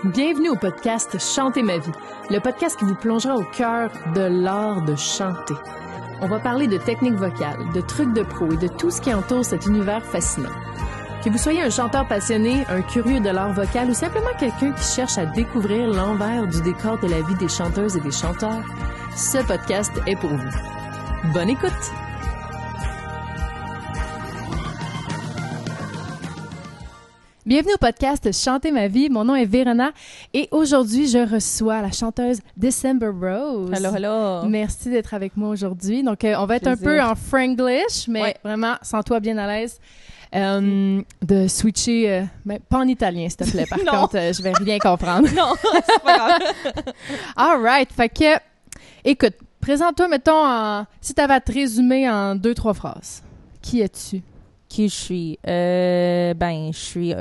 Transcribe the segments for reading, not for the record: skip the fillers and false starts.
Bienvenue au podcast Chanter ma vie, le podcast qui vous plongera au cœur de l'art de chanter. On va parler de techniques vocales, de trucs de pro et de tout ce qui entoure cet univers fascinant. Que vous soyez un chanteur passionné, un curieux de l'art vocal ou simplement quelqu'un qui cherche à découvrir l'envers du décor de la vie des chanteuses et des chanteurs, ce podcast est pour vous. Bonne écoute! Bienvenue au podcast Chanter ma vie. Mon nom est Verona et aujourd'hui, je reçois la chanteuse December Rose. Hello, hello. Merci d'être avec moi aujourd'hui. Donc, on va être un peu en franglish, mais vraiment, sens-toi bien à l'aise de switcher, pas en italien, s'il te plaît. Par contre, je vais rien comprendre. Non, c'est pas grave. All right. Fait que, écoute, présente-toi, mettons, si tu avais à te résumer en 2-3 phrases. Qui es-tu? Qui je suis? Je suis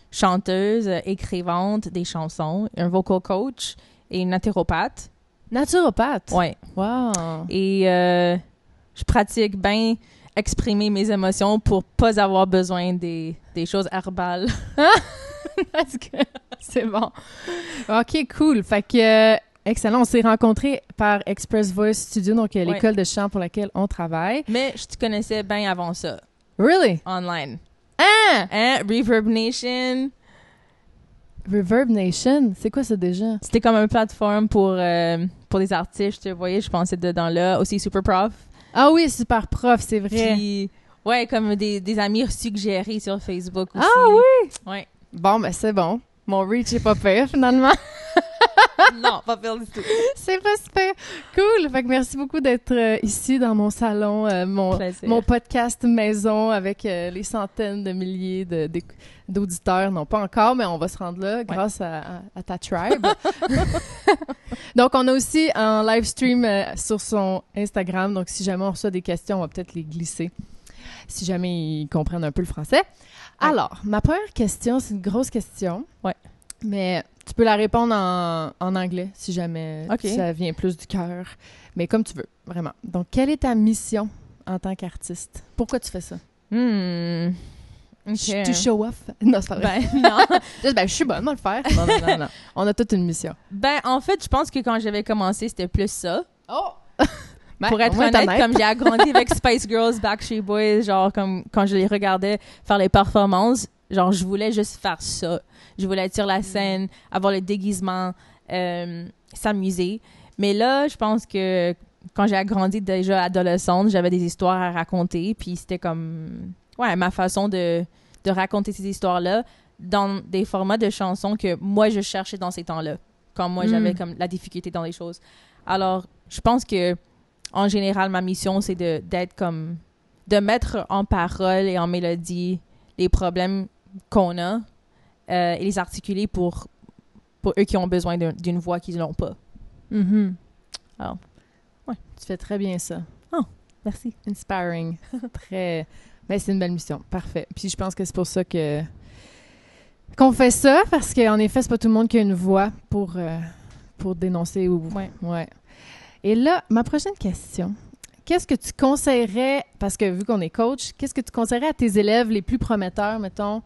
chanteuse, écrivante des chansons, un vocal coach et une naturopathe. Naturopathe? Ouais. Wow! Et je pratique bien exprimer mes émotions pour pas avoir besoin des choses herbales. Parce que c'est bon. OK, cool. Fait que, excellent. On s'est rencontrés par Express Voice Studio, donc l'école de chant pour laquelle on travaille. Mais je te connaissais bien avant ça. Really? Online. Ah! Hein? Reverb Nation. Reverb Nation? C'est quoi ça déjà? C'était comme une plateforme pour les artistes, tu voyais, je pensais dedans là. Aussi Super Prof. Ah oui, Super Prof, c'est vrai. Puis, ouais, comme des amis suggérés sur Facebook aussi. Ah oui? Ouais. Bon, ben c'est bon. Mon reach est pas pire, finalement. Non, pas pire du tout. C'est pas super cool. Fait que merci beaucoup d'être ici dans mon salon, mon podcast maison avec les centaines de milliers d'auditeurs. Non, pas encore, mais on va se rendre là grâce à ta tribe. Donc, on a aussi un live stream sur son Instagram. Donc, si jamais on reçoit des questions, on va peut-être les glisser. Si jamais ils comprennent un peu le français. Ouais. Alors, ma première question, c'est une grosse question. Ouais. Mais tu peux la répondre en anglais si jamais ça vient plus du cœur. Mais comme tu veux, vraiment. Donc, quelle est ta mission en tant qu'artiste? Pourquoi tu fais ça? Okay. Tu show off? Non, c'est pas vrai. Non. Juste, je suis bonne, on va le faire. Non. On a toute une mission. En fait, je pense que quand j'avais commencé, c'était plus ça. Oh! Pour être honnête, comme j'ai agrandi avec Spice Girls, Backstreet Boys, genre comme quand je les regardais faire les performances, genre je voulais juste faire ça. Je voulais être sur la scène, avoir le déguisement, s'amuser. Mais là, je pense que quand j'ai agrandi déjà adolescente, j'avais des histoires à raconter, puis c'était comme ma façon de raconter ces histoires-là dans des formats de chansons que moi je cherchais dans ces temps-là. Quand moi j'avais comme la difficulté dans les choses. Alors, je pense que en général, ma mission, c'est d'être comme... de mettre en parole et en mélodie les problèmes qu'on a et les articuler pour eux qui ont besoin d'une voix qu'ils n'ont pas. Mm-hmm. Alors, tu fais très bien ça. Oh, merci. Inspiring. Très... Mais c'est une belle mission. Parfait. Puis je pense que c'est pour ça qu'on fait ça, parce qu'en effet, c'est pas tout le monde qui a une voix pour dénoncer ou... Ouais. Et là, ma prochaine question, qu'est-ce que tu conseillerais, parce que vu qu'on est coach, qu'est-ce que tu conseillerais à tes élèves les plus prometteurs, mettons,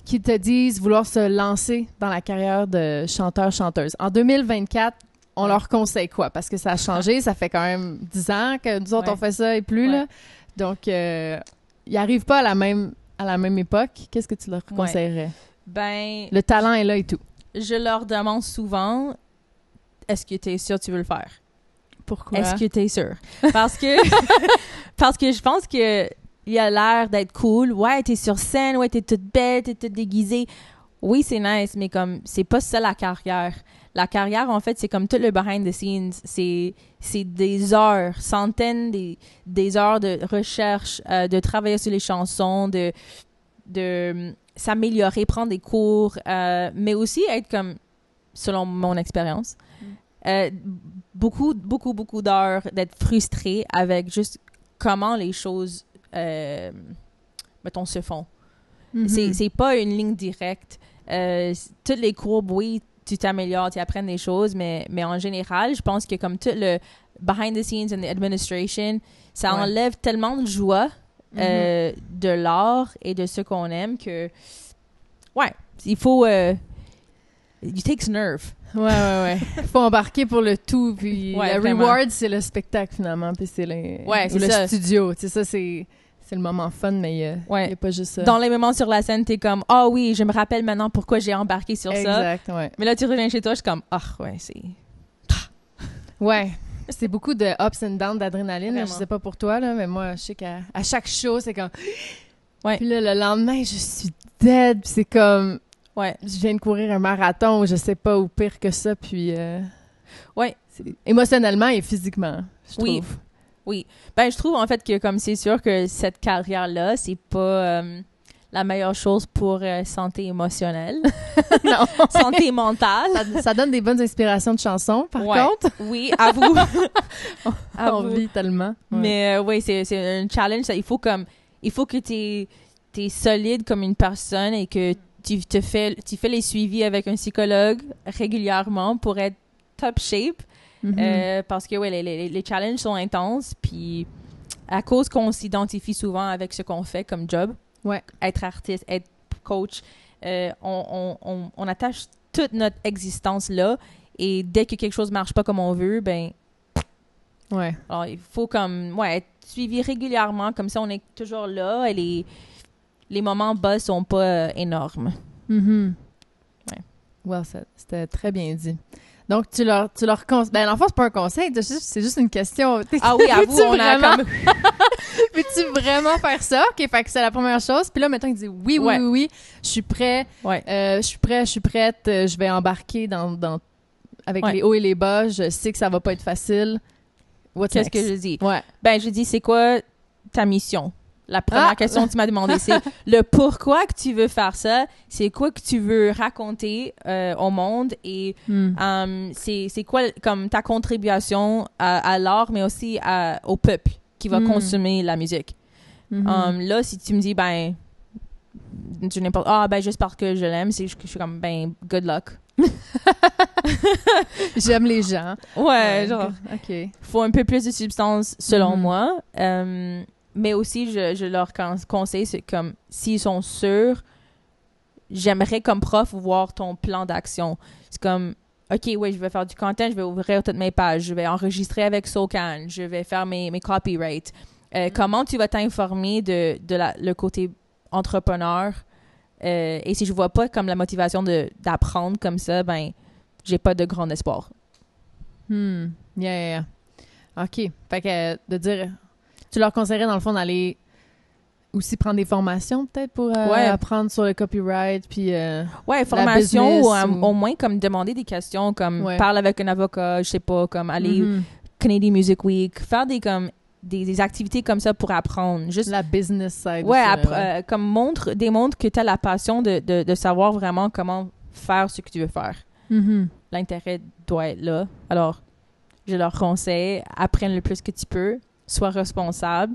qui te disent vouloir se lancer dans la carrière de chanteur-chanteuse? En 2024, on leur conseille quoi? Parce que ça a changé, ça fait quand même 10 ans que nous autres, on fait ça et plus, là. Donc, ils n'arrivent pas à la même époque. Qu'est-ce que tu leur conseillerais? Le talent est là et tout. Je leur demande souvent... Est-ce que tu es sûr que tu veux le faire? Pourquoi? Est-ce que tu es sûr? Parce que je pense que il a l'air d'être cool. Ouais, t'es sur scène, ouais, t'es toute belle, t'es toute déguisée. Oui, c'est nice, mais comme c'est pas ça la carrière. La carrière, en fait, c'est comme tout le behind the scenes. C'est des heures, centaines des heures de recherche, de travailler sur les chansons, de s'améliorer, prendre des cours, mais aussi être comme, selon mon expérience, beaucoup d'heures d'être frustré avec juste comment les choses, mettons, se font. Mm-hmm. C'est pas une ligne directe. Toutes les courbes, oui, tu t'améliores, tu apprends des choses, mais en général, je pense que comme tout le behind the scenes and the administration, ça enlève tellement de joie de l'art et de ce qu'on aime que, il faut... you takes nerve. Ouais. Faut embarquer pour le tout, puis Ouais, le vraiment. reward, c'est le spectacle, finalement, puis c'est c'est le ça. studio. Tu sais, ça, c'est le moment fun, mais il y a pas juste ça. Dans les moments sur la scène, t'es comme, ah oui, je me rappelle maintenant pourquoi j'ai embarqué sur ça. Exact, ouais. Mais là, tu reviens chez toi, je suis comme, ouais, c'est... Ouais. C'est beaucoup de ups and downs d'adrénaline. Là. Je Vraiment. sais pas pour toi, là, mais moi, je sais qu'à chaque show, c'est comme... Ouais. Puis là, le lendemain, je suis dead, puis c'est comme... Ouais. Je viens de courir un marathon, ou je sais pas, ou pire que ça, puis... Ouais. Émotionnellement et physiquement, je Oui. trouve. Oui. Ben, je trouve, en fait, que comme c'est sûr que cette carrière-là, c'est pas la meilleure chose pour santé émotionnelle. Non. Santé mentale. Ça donne des bonnes inspirations de chansons, par Ouais. contre. Oui, avoue. On vit tellement. Ouais. Mais oui, c'est un challenge. Il faut que t'es solide comme une personne et que tu fais les suivis avec un psychologue régulièrement pour être top shape. Mhm. Parce que les challenges sont intenses. Puis à cause qu'on s'identifie souvent avec ce qu'on fait comme job, Ouais. être artiste, être coach, on attache toute notre existence là. Et dès que quelque chose marche pas comme on veut, ben Ouais. alors, il faut être suivi régulièrement, comme ça on est toujours là et les moments bas sont pas énormes. Mhm. Ouais. Well, c'était très bien dit. Donc, tu leur conseilles... Ben, l'enfant, c'est pas un conseil, c'est juste une question. Ah oui, avoue, Veux-tu on a vraiment- comme... Veux-tu vraiment faire ça? OK, fait que c'est la première chose. Puis là, mettons, il dit Ouais. oui, je suis prêt, Ouais. je suis prête, je vais embarquer dans avec Ouais. les hauts et les bas, je sais que ça va pas être facile. What's Qu'est-ce next? que je dis? Ouais. Ben, je dis, c'est quoi ta mission? La première Ah! question que tu m'as demandé, c'est le pourquoi que tu veux faire ça, c'est quoi que tu veux raconter au monde et c'est quoi comme ta contribution à l'art, mais aussi au peuple qui va consommer la musique. Mhm. Là, si tu me dis, ben, juste parce que je l'aime, je suis comme, ben, good luck. J'aime les gens. Ouais, genre, OK. faut un peu plus de substance selon Mhm. moi. Mais aussi, je leur conseille, c'est comme, s'ils sont sûrs, j'aimerais comme prof voir ton plan d'action. C'est comme, OK, oui, je vais faire du content, je vais ouvrir toutes mes pages, je vais enregistrer avec SoCan, je vais faire mes copyrights. Comment tu vas t'informer de le côté entrepreneur? Et si je vois pas comme la motivation d'apprendre comme ça, ben, j'ai pas de grand espoir. Yeah. OK. Fait que de dire... Tu leur conseillerais, dans le fond, d'aller aussi prendre des formations, peut-être, pour apprendre sur le copyright, puis... Ouais, formation business ou au moins comme demander des questions, comme Ouais. parler avec un avocat, je sais pas, comme aller Canadian Music Week, faire des activités comme ça pour apprendre. Juste, La business side. ouais, aussi, comme démontre que tu as la passion de savoir vraiment comment faire ce que tu veux faire. Mhm. L'intérêt doit être là. Alors, je leur conseille, apprenne le plus que tu peux, sois responsable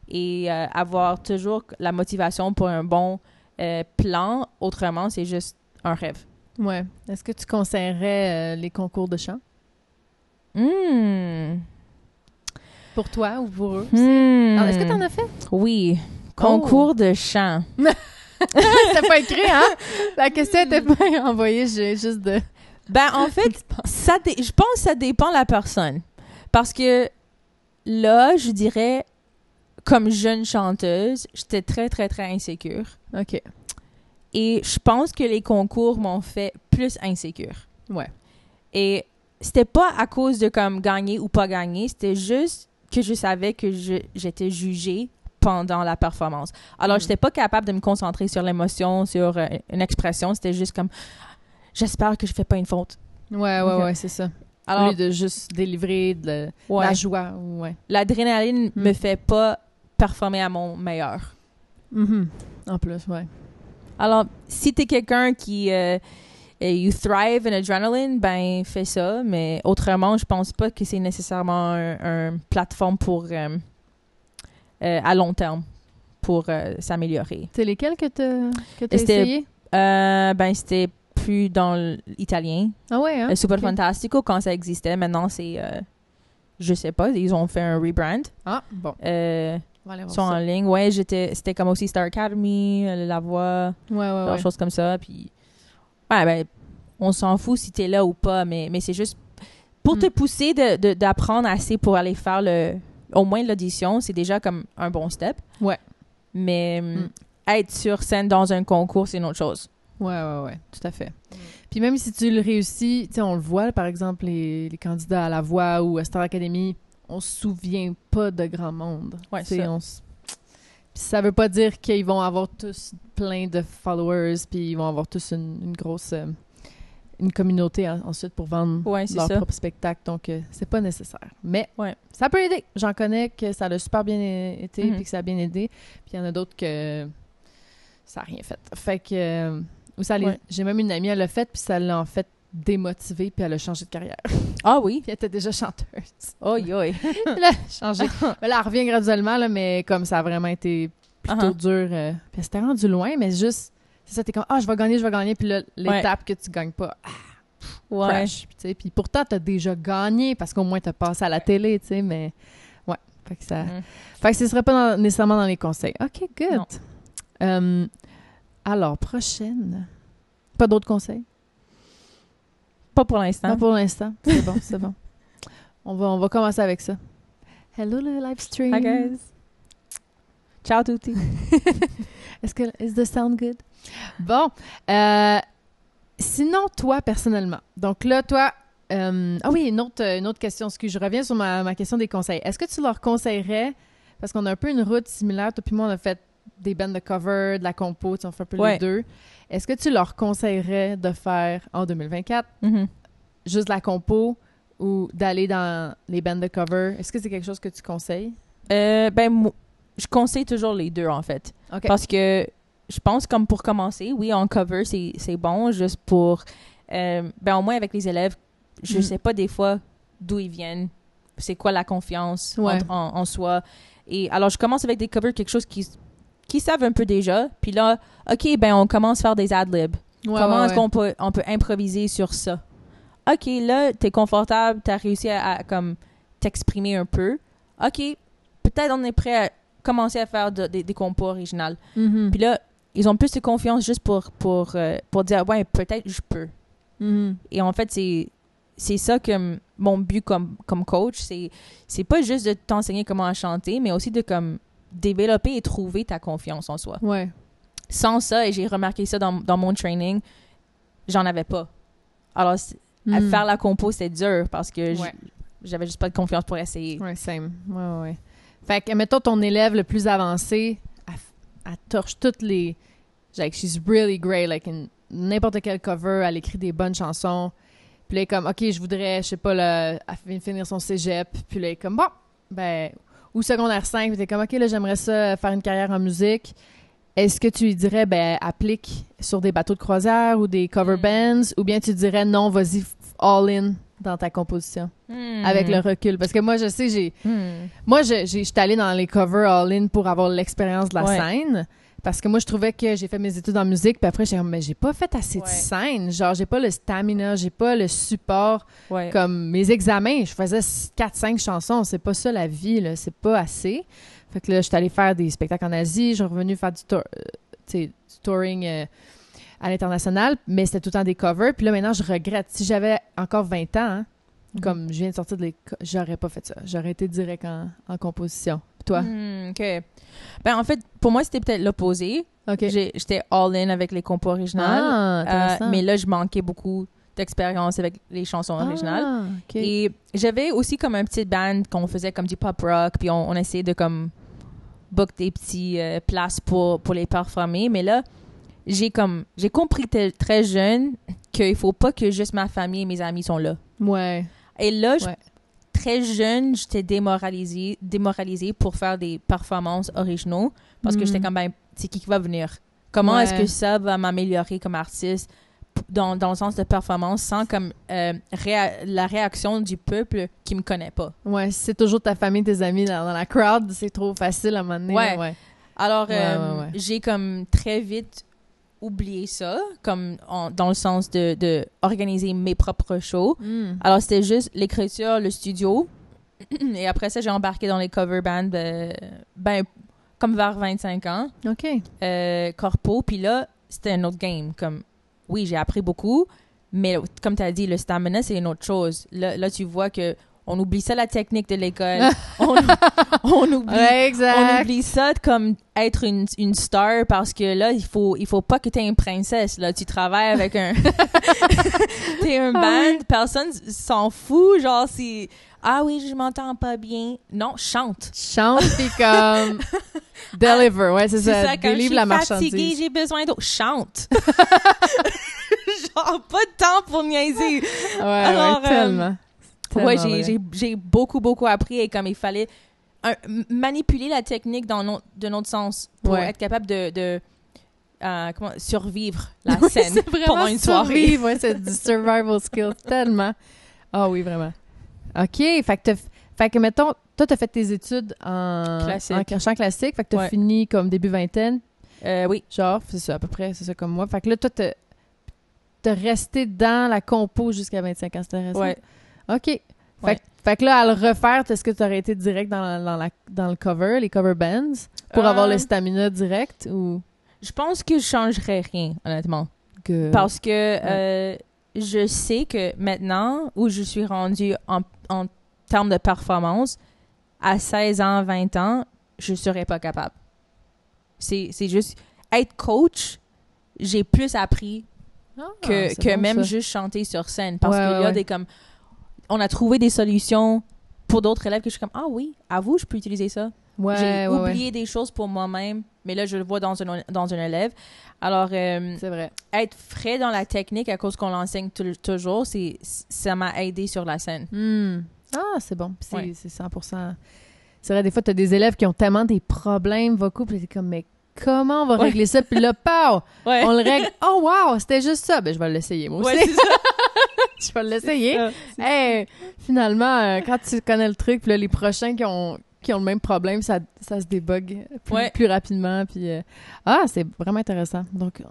et avoir toujours la motivation pour un bon plan. Autrement, c'est juste un rêve. Ouais. Est-ce que tu conseillerais les concours de chant? Pour toi ou pour eux? Alors, est-ce que tu en as fait? Oui. Concours de chant. C'était pas écrit, hein? La question était pas envoyée, j'ai juste de... Ben, en fait, je pense que ça dépend de la personne. Parce que là, je dirais, comme jeune chanteuse, j'étais très, très, très insécure. OK. Et je pense que les concours m'ont fait plus insécure. Ouais. Et c'était pas à cause de comme gagner ou pas gagner, c'était juste que je savais que j'étais jugée pendant la performance. Alors, j'étais pas capable de me concentrer sur l'émotion, sur une expression. C'était juste comme, j'espère que je fais pas une faute. Ouais, c'est ça. Alors, Au lieu de juste délivrer de la joie. Ouais. L'adrénaline me fait pas performer à mon meilleur. Mm-hmm. En plus, ouais. Alors, si t'es quelqu'un qui you thrive in adrenaline, ben fais ça. Mais autrement, je pense pas que c'est nécessairement un plateforme pour à long terme pour s'améliorer. C'est lesquels que t'as C'était- essayé? Ben c'était plus dans l'italien. Ah ouais, hein? Super Ok. Fantastico quand ça existait. Maintenant c'est je sais pas, ils ont fait un rebrand. Ah, bon. On va aller Ils voir sont en ça. ligne. Ouais, c'était comme aussi Star Academy, La Voix, Ouais. des choses comme ça. Puis Ouais, ben, on s'en fout si t'es là ou pas, mais c'est juste pour te pousser d'apprendre assez pour aller faire au moins l'audition, c'est déjà comme un bon step. Ouais. Mais être sur scène dans un concours, c'est une autre chose. Ouais, tout à fait. Puis même si tu le réussis, tu sais, on le voit, par exemple, les candidats à La Voix ou à Star Academy, on se souvient pas de grand monde. Ouais, c'est ça. Puis ça veut pas dire qu'ils vont avoir tous plein de followers, puis ils vont avoir tous une grosse... une communauté ensuite pour vendre leur propre spectacle. Donc, c'est pas nécessaire. Mais ça peut aider. J'en connais que ça a super bien été puis que ça a bien aidé. Puis il y en a d'autres que ça n'a rien fait. Fait que... j'ai même une amie, elle l'a fait, puis ça l'a en fait démotivée, puis elle a changé de carrière. Ah oui? Puis elle était déjà chanteuse. Oh, oui. Elle a changé. Là, elle revient graduellement, là, mais comme ça a vraiment été plutôt dur. Puis elle s'était rendue loin, mais juste... C'est ça, t'es comme, je vais gagner. Puis là, l'étape que tu gagnes pas, crash. Puis pourtant, t'as déjà gagné parce qu'au moins, t'as passé à la télé, tu sais, mais ouais. Fait que ça... Fait que ce serait pas nécessairement dans les conseils. OK, good. Alors, prochaine. Pas d'autres conseils? Pas pour l'instant. Pas pour l'instant. C'est bon. On va commencer avec ça. Hello, le live stream. Hi, guys. Ciao, tutti. Is the sound good? Bon. Sinon, toi, personnellement. Donc là, toi... oui, une autre question. Excuse, je reviens sur ma question des conseils. Est-ce que tu leur conseillerais... Parce qu'on a un peu une route similaire. Toi puis moi, on a fait des bands de cover, de la compo. On fait un peu les deux. Est-ce que tu leur conseillerais de faire, en 2024, juste de la compo ou d'aller dans les bands de cover? Est-ce que c'est quelque chose que tu conseilles? Je conseille toujours les deux, en fait. Okay. Parce que je pense, comme pour commencer, oui, en cover, c'est bon, juste pour... au moins, avec les élèves, je sais pas des fois d'où ils viennent, c'est quoi la confiance en soi. Et alors, je commence avec des covers, quelque chose qui savent un peu déjà. Puis là, OK, on commence à faire des ad-libs. Comment est-ce qu'on peut improviser sur ça? OK, là, t'es confortable, t'as réussi à comme t'exprimer un peu. OK, peut-être on est prêt à commencer à faire des compos originales. Puis là, ils ont plus de confiance juste pour dire, peut-être je peux. Et en fait, c'est ça que mon but comme coach, c'est pas juste de t'enseigner comment chanter, mais aussi de comme développer et trouver ta confiance en soi. Ouais. Sans ça, et j'ai remarqué ça dans mon training, j'en avais pas. Alors, à faire la compo, c'était dur parce que j'avais juste pas de confiance pour essayer. Ouais, same. Ouais. Fait que, mettons, ton élève le plus avancé, elle torche toutes les... Like, she's really great, like, n'importe quel cover, elle écrit des bonnes chansons. Puis là, elle est comme, OK, je voudrais, je sais pas, finir son cégep. Puis là, elle est comme, ou secondaire 5, puis t'es comme, OK, là, j'aimerais ça, faire une carrière en musique. Est-ce que tu lui dirais, applique sur des bateaux de croisière ou des cover bands, ou bien tu dirais, non, vas-y, all in dans ta composition, avec le recul? Parce que moi, je sais, moi, j'étais allée dans les covers all in pour avoir l'expérience de la scène. Parce que moi, je trouvais que j'ai fait mes études en musique, puis après, mais j'ai pas fait assez de scène. Genre, j'ai pas le stamina, j'ai pas le support. Comme mes examens, je faisais 4-5 chansons. C'est pas ça, la vie, là. C'est pas assez. Fait que là, j'étais allée faire des spectacles en Asie. Je suis revenue faire du touring à l'international, mais c'était tout le temps des covers. Puis là, maintenant, je regrette. Si j'avais encore 20 ans, comme je viens de sortir de l'école, j'aurais pas fait ça. J'aurais été direct en composition. Toi? OK. En fait, pour moi, c'était peut-être l'opposé. OK. J'étais all-in avec les compos originales. Mais là, je manquais beaucoup d'expérience avec les chansons originales. Okay. Et j'avais aussi comme un petit band qu'on faisait comme du pop rock, puis on essayait de comme book des petits places pour les performer. Mais là, j'ai compris très jeune qu'il faut pas que juste ma famille et mes amis sont là. Ouais. Et là, très jeune, j'étais démoralisée pour faire des performances originaux parce que j'étais comme, c'est qui va venir? Comment est-ce que ça va m'améliorer comme artiste dans le sens de performance sans comme la réaction du peuple qui me connaît pas? Ouais, si c'est toujours ta famille, tes amis dans la crowd, c'est trop facile à un moment donné. Ouais. Alors, j'ai comme très vite oublié ça, comme dans le sens de organiser mes propres shows. Alors, c'était juste l'écriture, le studio. Et après ça, j'ai embarqué dans les cover bands, comme vers 25 ans. OK. Corpo. Puis là, c'était un autre game. Comme, oui, j'ai appris beaucoup, mais comme tu as dit, le stamina, c'est une autre chose. Là, tu vois que on oublie ça, la technique de l'école. on oublie ça comme être une star parce que là, il faut pas que tu aies une princesse. Là, tu travailles avec un... t'es un band, personne s'en fout. Genre, si... Ah oui, je m'entends pas bien. Non, chante. Chante, puis comme... Deliver, ouais, c'est ça. Délivre la marchandise. Je suis fatiguée, j'ai besoin d'eau. Chante. Genre, pas de temps pour niaiser. Ouais, tellement. Ouais, j'ai beaucoup appris et comme il fallait manipuler la technique de notre sens pour être capable de survivre la scène pendant une soirée. Survivre, ouais, c'est du survival skill, tellement. Ah oui, vraiment. OK, fait que mettons, toi, t'as fait tes études en chant classique, fait que t'as fini comme début vingtaine. Oui. Genre, c'est ça, à peu près, c'est ça comme moi. Fait que là, toi, t'as resté dans la compo jusqu'à 25 ans, c'était récent? Ouais. OK. Fait que là, à le refaire, est-ce que tu aurais été direct dans le cover, les cover bands, pour avoir le stamina direct ou... Je pense que je changerais rien, honnêtement. Good. Parce que je sais que maintenant, où je suis rendue en termes de performance, à 16 ans, 20 ans, je serais pas capable. C'est juste... Être coach, j'ai plus appris que bon, même juste chanter sur scène. Parce qu'il y a des comme... On a trouvé des solutions pour d'autres élèves que je suis comme, ah oui, à vous, je peux utiliser ça. J'ai oublié des choses pour moi-même, mais là, je le vois dans un élève. Alors, c'est vrai. Être frais dans la technique à cause qu'on l'enseigne toujours, ça m'a aidé sur la scène. Ah, c'est bon. C'est 100%. C'est vrai, des fois, tu as des élèves qui ont tellement des problèmes vocaux, puis t'es comme, mais comment on va régler ça? Puis là, pow! On le règle. Oh, wow! C'était juste ça. Ben, je vais l'essayer, moi aussi. Ouais, c'est ça. Je vais l'essayer. Finalement, quand tu connais le truc, puis là, les prochains qui ont le même problème, ça se débug plus rapidement. Puis, c'est vraiment intéressant. Donc,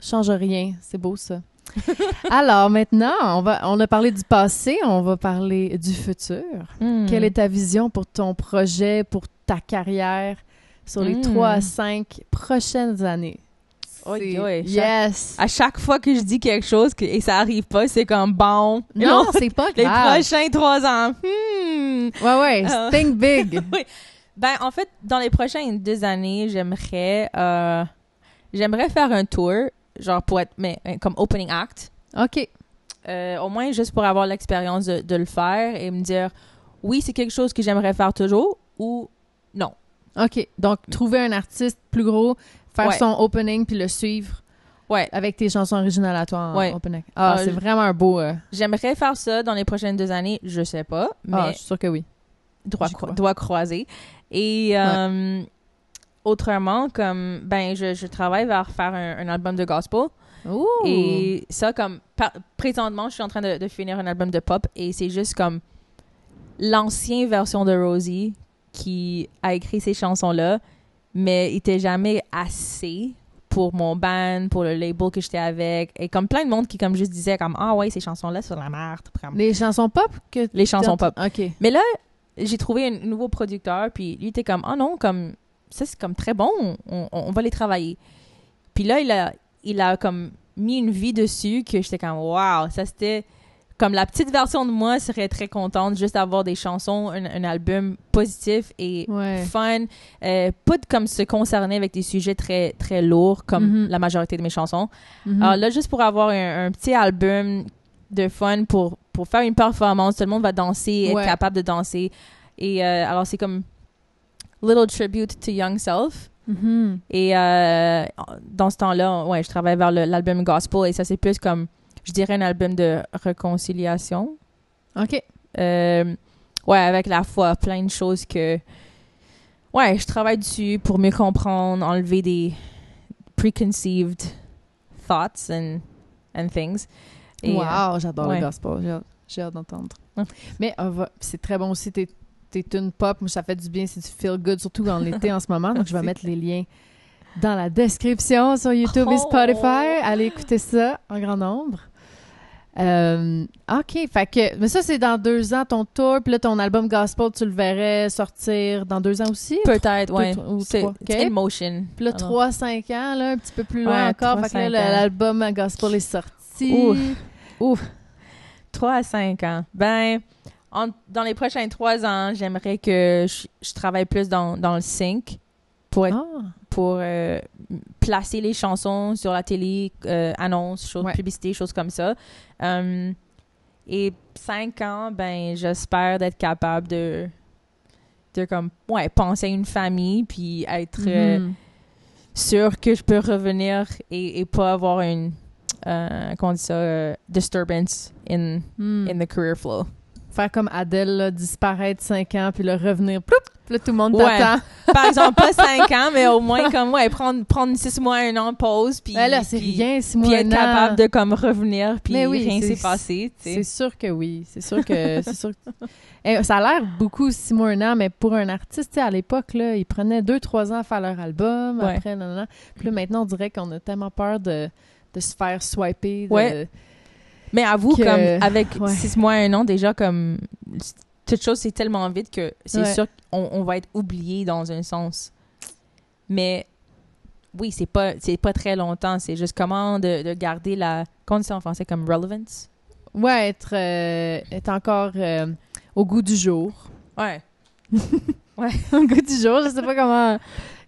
change rien. C'est beau, ça. Alors, maintenant, on a parlé du passé, on va parler du futur. Quelle est ta vision pour ton projet, pour ta carrière sur les 3 à 5 prochaines années? Yes! À chaque fois que je dis quelque chose et ça arrive pas, c'est comme bon. Non, c'est pas grave. Les prochains 3 ans. Ouais, think big. Oui. Ben, en fait, dans les prochaines 2 années, j'aimerais faire un tour, genre pour être, comme opening act. OK. Au moins, juste pour avoir l'expérience de le faire et me dire, oui, c'est quelque chose que j'aimerais faire toujours ou non. OK. Donc, trouver un artiste plus gros, faire son opening puis le suivre avec tes chansons originales à toi en opening. C'est vraiment un beau... J'aimerais faire ça dans les prochaines 2 années, je sais pas, mais... je suis sûre que oui. Doigt croisé. Et autrement, comme, je travaille vers faire un album de gospel. Ooh. Et ça, comme, présentement, je suis en train de finir un album de pop et c'est juste comme l'ancienne version de Rosie qui a écrit ces chansons-là, mais il n'était jamais assez pour mon band, pour le label que j'étais avec. Et comme plein de monde qui, comme juste disait, comme, ah ouais, ces chansons-là, c'est la merde. Les chansons pop? Les chansons pop. OK. Mais là, j'ai trouvé un nouveau producteur, puis lui était comme, ah non, comme, ça c'est comme très bon, on va les travailler. Puis là, il a comme mis une vie dessus que j'étais comme, wow, ça c'était... Comme la petite version de moi serait très contente juste d'avoir des chansons, un album positif et fun. Pas comme se concerner avec des sujets très, très lourds comme la majorité de mes chansons. Alors là, juste pour avoir un petit album de fun pour faire une performance, tout le monde va danser, être capable de danser. Et alors, c'est comme little tribute to young self. Et dans ce temps-là, je travaille vers l'album gospel et ça, c'est plus comme... Je dirais un album de réconciliation. OK. Avec la foi, plein de choses que... je travaille dessus pour mieux comprendre, enlever des preconceived thoughts and things. Et, j'adore le gospel. J'ai hâte d'entendre. Mais c'est très bon aussi, t'es une pop. Moi, ça fait du bien, c'est du feel good, surtout dans l'été en ce moment. Donc, je vais mettre les liens dans la description sur YouTube et Spotify. Allez écouter ça en grand nombre. OK, fait que... Mais ça, c'est dans 2 ans, ton tour. Puis là, ton album Gospel, tu le verrais sortir dans 2 ans aussi? Peut-être, ouais. Ou C'est 3. it's in motion. Puis là, 3-5 ans, là, un petit peu plus loin Ouais, encore. Fait que là, 3-5 ans. l'album Gospel est sorti. Ouf. 3 à 5 ans. Ben, dans les prochains 3 ans, j'aimerais que je travaille plus dans le sync pour être pour placer les chansons sur la télé, annonces, publicité, choses comme ça. Et 5 ans, ben j'espère d'être capable de comme penser à une famille puis être sûr que je peux revenir et pas avoir une comment on dit ça, disturbance in the career flow. Faire comme Adele, là, disparaître 5 ans, puis là, revenir, ploup, puis là, tout le monde t'attend. Par exemple, pas 5 ans, mais au moins, comme, prendre 6 mois, 1 an de pause, puis... là, c'est rien, 6 mois, puis être capable de, comme, revenir, puis rien s'est passé, tu sais. C'est sûr que oui. C'est sûr que... ça a l'air beaucoup 6 mois, 1 an, mais pour un artiste, tu sais, à l'époque, là, ils prenaient 2-3 ans à faire leur album, après, non. Puis là, maintenant, on dirait qu'on a tellement peur de se faire swiper, Mais avoue, comme, avec 6 mois, 1 an, déjà, comme, toute chose, c'est tellement vite que c'est sûr qu'on va être oublié dans un sens. Mais, oui, c'est pas très longtemps. C'est juste comment de garder la... Comment on dit ça en français? Comme relevance? Ouais, être encore au goût du jour. Ouais. Au goût du jour. Je sais pas comment...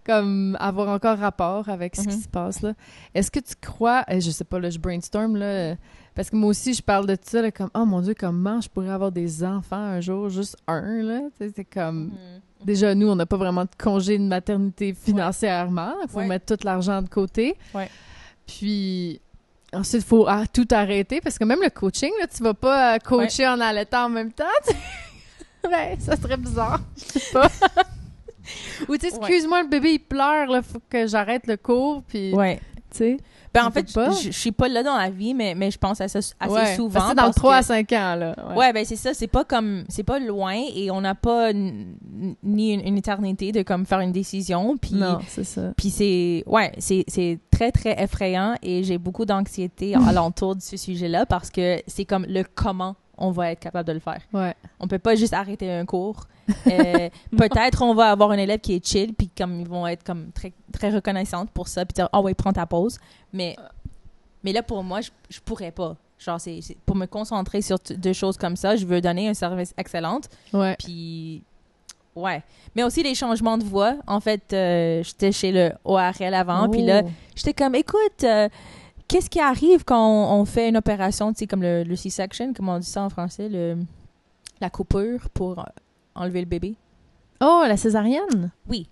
Comme avoir encore rapport avec ce qui se passe, là. Est-ce que tu crois... je sais pas, là, je brainstorm, là... Parce que moi aussi, je parle de ça, là, comme, oh mon Dieu, comment je pourrais avoir des enfants un jour, juste un, là. C'est comme, déjà, nous, on n'a pas vraiment de congé de maternité financièrement. Il faut mettre tout l'argent de côté. Ouais. Puis, ensuite, il faut tout arrêter, parce que même le coaching, là, tu vas pas coacher en allaitant en même temps. Ouais, ça serait bizarre. Je sais pas. Ou, tu sais, excuse-moi, le bébé, il pleure, là, faut que j'arrête le cours, puis... Ouais. Tu sais... Ben, en fait, je suis pas là dans la vie, mais je pense à ça assez souvent. Parce que c'est dans le 3 à 5 ans, là. Ouais, ben c'est ça. C'est pas loin et on n'a pas ni une éternité de comme faire une décision. Puis, non, c'est ça. Puis c'est très, très effrayant et j'ai beaucoup d'anxiété alentour de ce sujet-là parce que c'est comme le comment on va être capable de le faire. Ouais. On peut pas juste arrêter un cours. Peut-être on va avoir un élève qui est chill puis comme ils vont être comme très très reconnaissantes pour ça puis dire prends ta pause, mais là pour moi je pourrais pas, genre c'est pour me concentrer sur deux choses comme ça, je veux donner un service excellent. Puis mais aussi les changements de voix. En fait, j'étais chez le ORL avant puis là j'étais comme écoute, qu'est-ce qui arrive quand on fait une opération, tu sais, comme le C-section, comment on dit ça en français, la coupure pour enlever le bébé? Oh, la césarienne? Oui.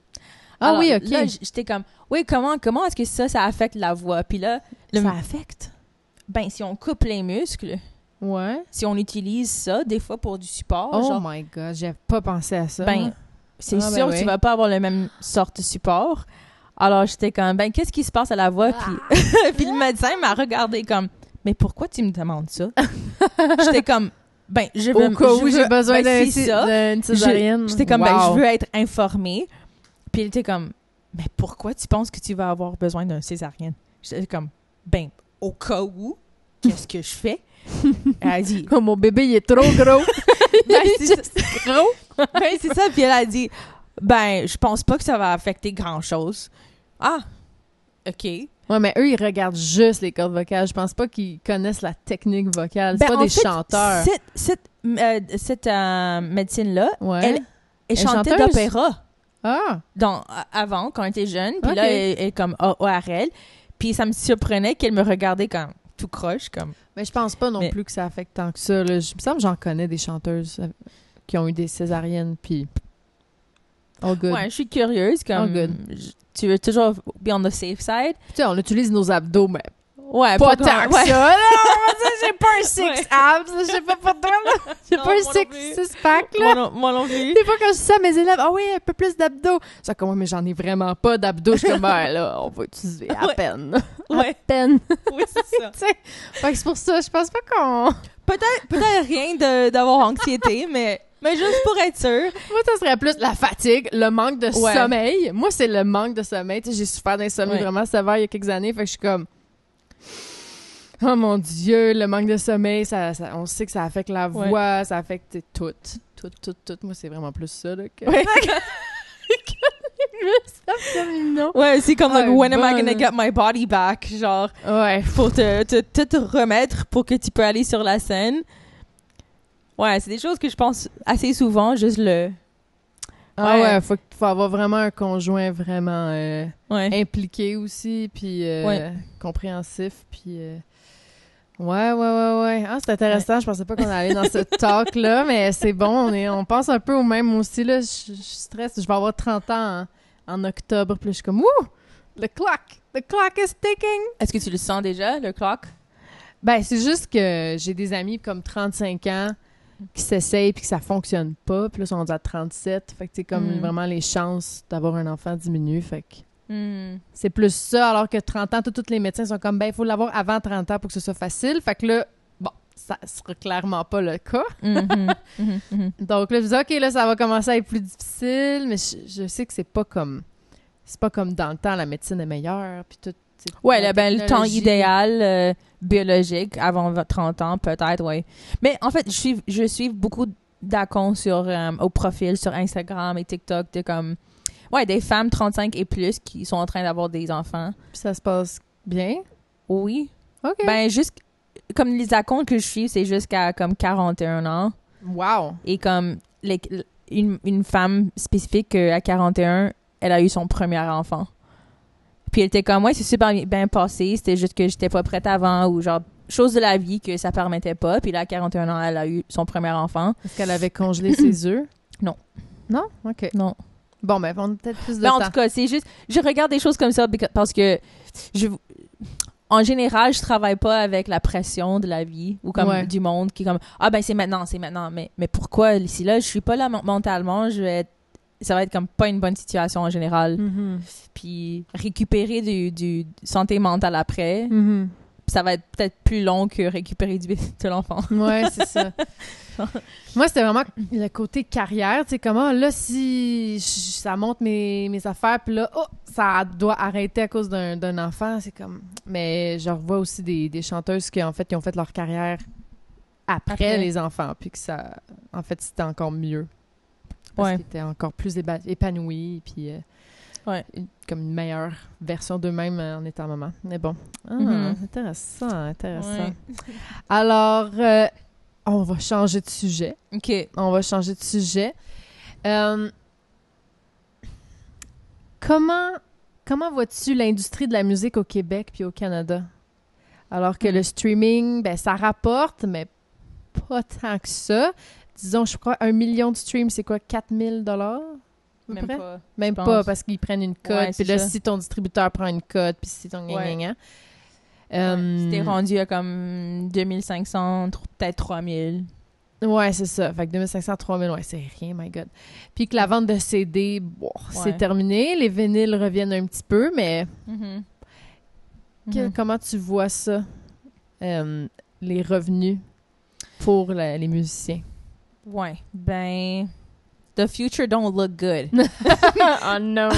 Ah oui, OK. Là, j'étais comme, oui, comment est-ce que ça affecte la voix? Puis là... Ça affecte? Ben, si on coupe les muscles, si on utilise ça, des fois, pour du support... Oh my God, j'ai pas pensé à ça. Ben, c'est sûr que tu vas pas avoir le même sorte de support. Alors, j'étais comme, ben, qu'est-ce qui se passe à la voix? Puis, puis le médecin m'a regardé comme, mais pourquoi tu me demandes ça? J'étais comme, ben, je veux... Au cas où j'ai besoin d'une césarienne. J'étais comme, ben, je veux être informée. Puis il était comme, mais pourquoi tu penses que tu vas avoir besoin d'un césarienne? J'étais comme, ben, au cas où, qu'est-ce que je fais? Elle a dit... Mon bébé, il est trop gros. Ben, c'est gros. Ben, c'est ça. Puis elle a dit, ben, je pense pas que ça va affecter grand-chose. Ah, OK. Ouais, mais eux, ils regardent juste les cordes vocales. Je pense pas qu'ils connaissent la technique vocale. C'est ben, pas des chanteurs. Cette médecine-là, elle chantait chanteuse? d'opéra. Ah! Avant, quand elle était jeune. Puis là, elle est comme ORL. Puis ça me surprenait qu'elle me regardait comme tout croche. Comme... Mais je pense pas non plus que ça affecte tant que ça. Là. Il me semble que j'en connais des chanteuses qui ont eu des césariennes. Puis... all good. Ouais, je suis curieuse. Comme, all good. Tu veux toujours be on the safe side. Tu sais, on utilise nos abdos, mais pas tant que ça. Là, j'ai pas un six abs. Je sais pas pour toi. Là. J'ai pas un six-pack. Moi non plus. Des fois, quand je dis ça à mes élèves, oui, un peu plus d'abdos. C'est comme, mais j'en ai vraiment pas d'abdos. Je suis comme, là, on va utiliser à peine. À peine. Oui, c'est ça. Fait que c'est pour ça, je pense pas qu'on... Peut-être rien d'avoir anxiété, mais juste pour être sûr. Moi, ça serait plus la fatigue, le manque de sommeil. Moi, c'est le manque de sommeil. Tu sais, j'ai souffert d'insomnie vraiment sévère il y a quelques années. Fait que je suis comme... Oh mon Dieu, le manque de sommeil, on sait que ça affecte la voix, ça affecte tout. Moi, c'est vraiment plus ça, là, que... Ouais. Ouais, c'est comme, like, when am I gonna get my body back? Genre, pour te remettre pour que tu peux aller sur la scène. Ouais, c'est des choses que je pense assez souvent, juste le... faut avoir vraiment un conjoint vraiment impliqué aussi, puis compréhensif, puis... Ouais. Ah, c'est intéressant. Je pensais pas qu'on allait dans ce talk-là, mais c'est bon. On pense un peu au même aussi, là. Je stresse. Je vais avoir 30 ans en octobre, puis je suis comme, ouh! The clock is ticking! Est-ce que tu le sens déjà, le clock? Ben, c'est juste que j'ai des amis comme 35 ans qui s'essayent puis que ça fonctionne pas. Puis là, ils sont rendus à 37. Fait que, tu sais, comme vraiment les chances d'avoir un enfant diminuent. Fait que c'est plus ça. Alors que 30 ans, tous les médecins sont comme, ben, il faut l'avoir avant 30 ans pour que ce soit facile. Fait que là, bon, ça sera clairement pas le cas. Donc là, je dis, OK, là, ça va commencer à être plus difficile. Mais je sais que c'est pas comme dans le temps, la médecine est meilleure. Puis tout. Ouais, le temps idéal biologique avant 30 ans, peut-être, ouais. Mais en fait, je suis beaucoup d'accounts au profil sur Instagram et TikTok de comme, ouais, des femmes 35 et plus qui sont en train d'avoir des enfants. Puis ça se passe bien? Oui. OK. Ben, juste, comme les accounts que je suis, c'est jusqu'à comme 41 ans. Wow! Et comme une femme spécifique à 41, elle a eu son premier enfant. Puis elle était comme, ouais, c'est super bien passé. C'était juste que j'étais pas prête avant ou genre, chose de la vie que ça permettait pas. Puis là, à 41 ans, elle a eu son premier enfant. Est-ce qu'elle avait congelé ses œufs? Non. Non? OK. Non. Bon, ben, on a peut-être plus de temps. En tout cas, c'est juste, je regarde des choses comme ça parce que en général, je travaille pas avec la pression de la vie ou comme du monde qui est comme, ah ben c'est maintenant. Mais pourquoi? Si là, je suis pas là mentalement, ça va être comme pas une bonne situation en général. Puis récupérer du santé mentale après, ça va être peut-être plus long que récupérer de l'enfant. Ouais, c'est ça. Moi, c'était vraiment le côté carrière. Tu sais, comment, là, si ça monte mes affaires, puis là, ça doit arrêter à cause d'un enfant, c'est comme... Mais je revois aussi des chanteuses qui ont fait leur carrière après les enfants, puis que ça... En fait, c'était encore mieux. Parce qu'ils étaient encore plus épanouis, puis comme une meilleure version d'eux-mêmes en étant maman. Mais bon, intéressant. Ouais. Alors, on va changer de sujet. OK. On va changer de sujet. Comment vois-tu l'industrie de la musique au Québec puis au Canada? Alors que le streaming, ben ça rapporte, mais pas tant que ça. Disons, je crois, 1 million de streams, c'est quoi, 4 000 $? Même pas. Même pas, parce qu'ils prennent une cote. Puis là, si ton distributeur prend une cote, puis si ton c'était rendu à comme 2500, peut-être 3000. Ouais, c'est ça. Fait que 2500, 3000, ouais, c'est rien, my God. Puis que la vente de CD, c'est terminé. Les vinyles reviennent un petit peu, mais comment tu vois ça, les revenus pour les musiciens? Ouais, ben... The future don't look good. Oh no!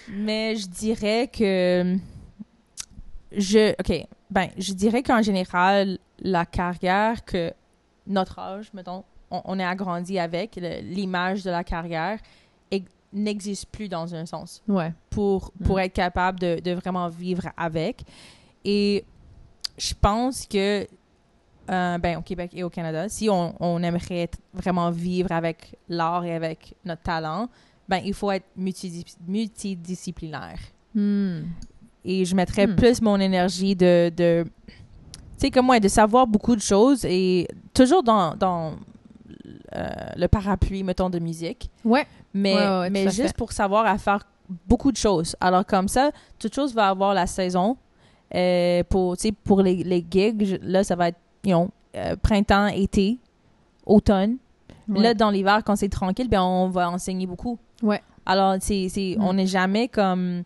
Mais je dirais que... je dirais qu'en général, la carrière que notre âge, mettons, on est agrandi avec, l'image de la carrière n'existe plus dans un sens. Ouais. Pour être capable de vraiment vivre avec. Et je pense que au Québec et au Canada, si on aimerait vraiment vivre avec l'art et avec notre talent, il faut être multidisciplinaire. Et je mettrais plus mon énergie de tu sais, comme moi, de savoir beaucoup de choses et toujours dans le parapluie, mettons, de musique. Ouais. Mais juste pour savoir à faire beaucoup de choses. Alors, comme ça, toute chose va avoir la saison. Pour les gigs, là, ça va être printemps, été, automne. Ouais. Là, dans l'hiver, quand c'est tranquille, on va enseigner beaucoup. Ouais. Alors, on n'est jamais comme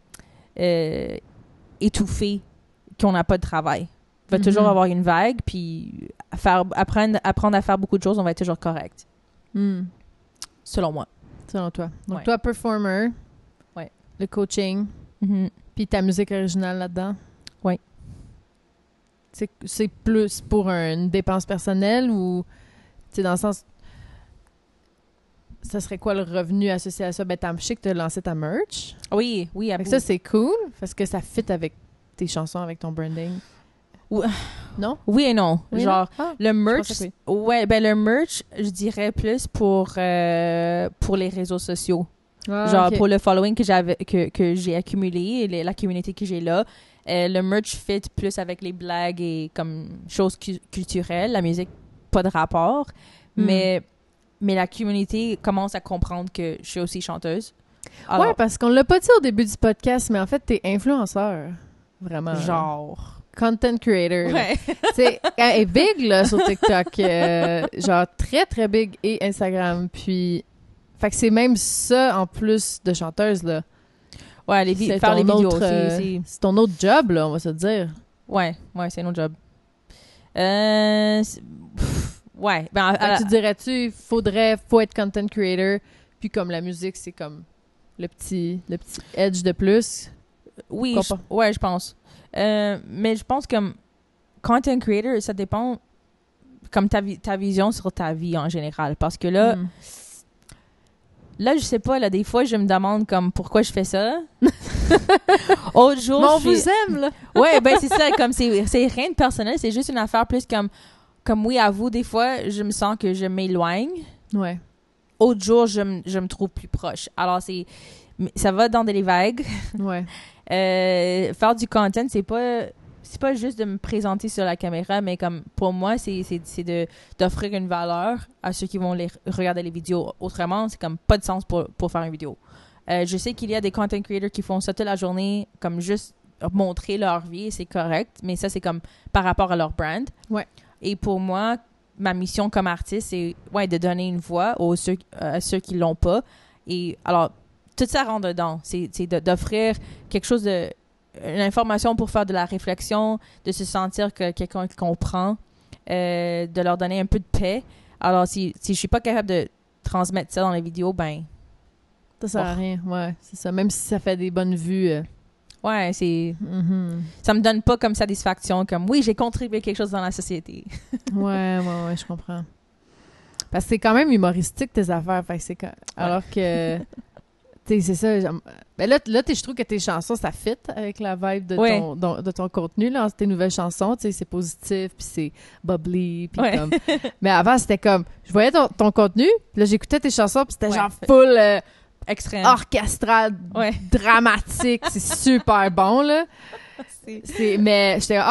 étouffé qu'on n'a pas de travail. Il va toujours avoir une vague, puis apprendre à faire beaucoup de choses, on va être toujours correct. Selon moi. Selon toi. Donc, toi, performer, le coaching, puis ta musique originale là-dedans. Oui. c'est plus pour une dépense personnelle ou, tu sais, dans le sens, ça serait quoi le revenu associé à ça? Ben, je sais que tu as lancé ta merch. Oui, Fait que ça, c'est cool parce que ça fit avec tes chansons, avec ton branding. Non? Oui et non. Oui, genre, non? le merch, que oui. ouais, ben le merch, je dirais plus pour les réseaux sociaux. Genre, pour le following que j'ai accumulé et la communauté que j'ai là. Le merch fit plus avec les blagues et comme choses culturelles. La musique, pas de rapport. Mais la communauté commence à comprendre que je suis aussi chanteuse. Alors, ouais, parce qu'on l'a pas dit au début du podcast, mais en fait, t'es influenceur. Vraiment. genre... Content creator. Ouais. C'est elle est big là sur TikTok, genre très très big et Instagram. Puis, fait que c'est même ça en plus de chanteuse là. Ouais, faire les vidéos. C'est ton autre job là, on va se dire. Ouais, c'est un autre job. Ouais. Ben, tu dirais-tu, faut être content creator, puis comme la musique c'est comme le petit edge de plus. Oui, je pense. Mais je pense que content creator, ça dépend comme ta vision sur ta vie en général. Parce que là, je sais pas, là, des fois, je me demande comme pourquoi je fais ça. Autre jour, mais on vous aime, là! Ouais, ben c'est ça, comme c'est rien de personnel, c'est juste une affaire plus comme oui, à vous, des fois, je me sens que je m'éloigne. Ouais. Autre jour, je me trouve plus proche. Alors, ça va dans des vagues. Ouais. Faire du content, c'est pas juste de me présenter sur la caméra, mais comme pour moi, c'est d'offrir une valeur à ceux qui vont regarder les vidéos. Autrement, c'est comme pas de sens pour faire une vidéo. Je sais qu'il y a des content creators qui font ça toute la journée, comme juste montrer leur vie, et c'est correct, mais ça, c'est comme par rapport à leur brand. Ouais. Et pour moi, ma mission comme artiste, c'est de donner une voix à ceux qui l'ont pas. Et alors, tout ça rentre dedans. C'est d'offrir quelque chose une information pour faire de la réflexion, de se sentir que quelqu'un comprend, de leur donner un peu de paix. Alors, si je suis pas capable de transmettre ça dans les vidéos, ben... Ça sert à rien, ouais, c'est ça. Même si ça fait des bonnes vues. Ouais, c'est... Ça me donne pas comme satisfaction, comme, oui, j'ai contribué quelque chose dans la société. ouais, je comprends. Parce que c'est quand même humoristique, tes affaires. Fait que c'est alors que... tu sais, c'est ça. Ben là, je trouve que tes chansons, ça fit avec la vibe de ton contenu, là, tes nouvelles chansons. Tu sais, c'est positif, puis c'est bubbly, puis comme... Mais avant, c'était comme... Je voyais ton contenu, puis là, j'écoutais tes chansons, puis c'était genre full... extrême. Orchestral, dramatique. C'est super bon, là. Mais j'étais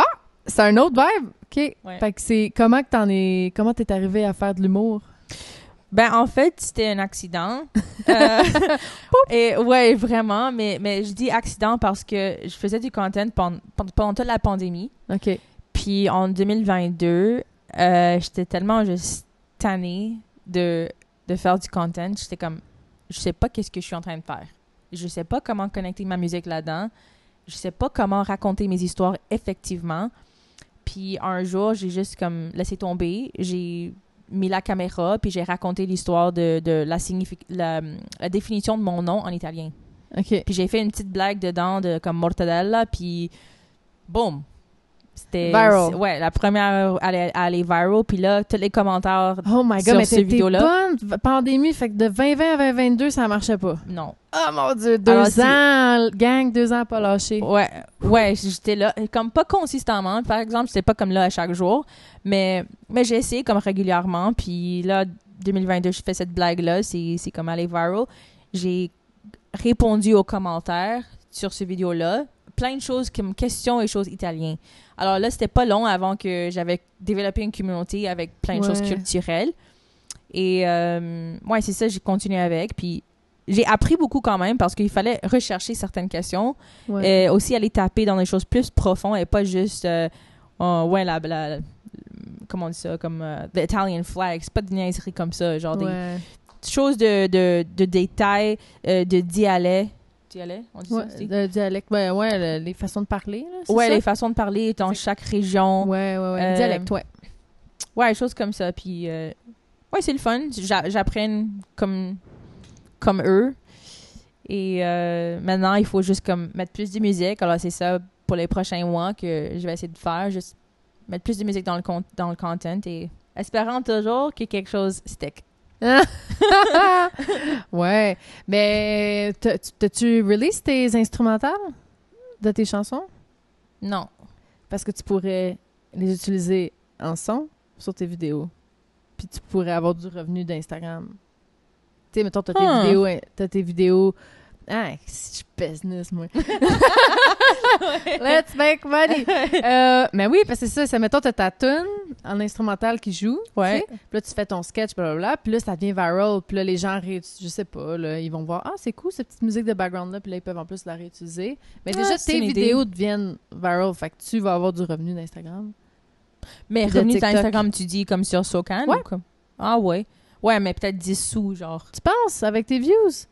c'est un autre vibe. OK. Ouais. Fait que c'est... Comment t'es arrivé à faire de l'humour? Ben, en fait, c'était un accident. Et ouais, vraiment. Mais je dis accident parce que je faisais du content pendant toute la pandémie. OK. Puis en 2022, j'étais tellement juste tannée de faire du content. J'étais comme... Je sais pas qu'est-ce que je suis en train de faire. Je sais pas comment connecter ma musique là-dedans. Je sais pas comment raconter mes histoires effectivement. Puis un jour, j'ai juste comme laissé tomber. J'ai mis la caméra, puis j'ai raconté l'histoire de la définition de mon nom en italien. OK. Puis j'ai fait une petite blague dedans de comme mortadella, puis boum! C'était... Viral. Ouais, la première à aller viral, puis là, tous les commentaires Oh my God, sur mais cette vidéo-là. bonne pandémie, fait que de 2020 à 2022, ça marchait pas. Non. Oh mon Dieu, 2 ans, gang, 2 ans pas lâché. Ouais, j'étais là, comme pas consistamment. Par exemple, j'étais pas comme là à chaque jour, mais j'ai essayé comme régulièrement, puis là, 2022, je fais cette blague-là, c'est comme aller viral. J'ai répondu aux commentaires sur cette vidéo-là, plein de choses comme questions et choses italiennes. Alors là, c'était pas long avant que j'avais développé une communauté avec plein de choses culturelles. Et ouais, c'est ça, j'ai continué avec. Puis j'ai appris beaucoup quand même parce qu'il fallait rechercher certaines questions. Et aussi aller taper dans des choses plus profondes et pas juste, comment on dit ça, comme the Italian flag. C'est pas de niaiseries comme ça, genre des choses de détails, de dialecte. On dit ça aussi? Le dialecte, les façons de parler. Là, ouais, ça? Les façons de parler dans chaque région. Ouais. Le dialecte, Ouais, choses comme ça. Puis, ouais, c'est le fun. J'apprends comme eux. Et maintenant, il faut juste comme mettre plus de musique. Alors, c'est ça pour les prochains mois que je vais essayer de faire. Juste mettre plus de musique dans le content et espérant toujours que quelque chose stick. Ouais. Mais t'as-tu release tes instrumentales de tes chansons? Non. Parce que tu pourrais les utiliser en son sur tes vidéos. Puis tu pourrais avoir du revenu d'Instagram. Tu sais, mettons, t'as tes vidéos... Ah, je business, moi. Let's make money! Mais oui, parce que c'est ça, mettons, t'as ta tune en instrumental qui joue. Ouais. Puis là, tu fais ton sketch, blablabla. Puis là, ça devient viral. Puis là, les gens je sais pas, là, ils vont voir, ah, c'est cool, cette petite musique de background-là. Puis là, ils peuvent en plus la réutiliser. Mais déjà, tes vidéos deviennent viral. Fait que tu vas avoir du revenu d'Instagram. Mais revenu d'Instagram, tu dis comme sur SoCan? Ouais. Ou comme... Ah ouais. Ouais, mais peut-être 10 sous, genre. Tu penses, avec tes views?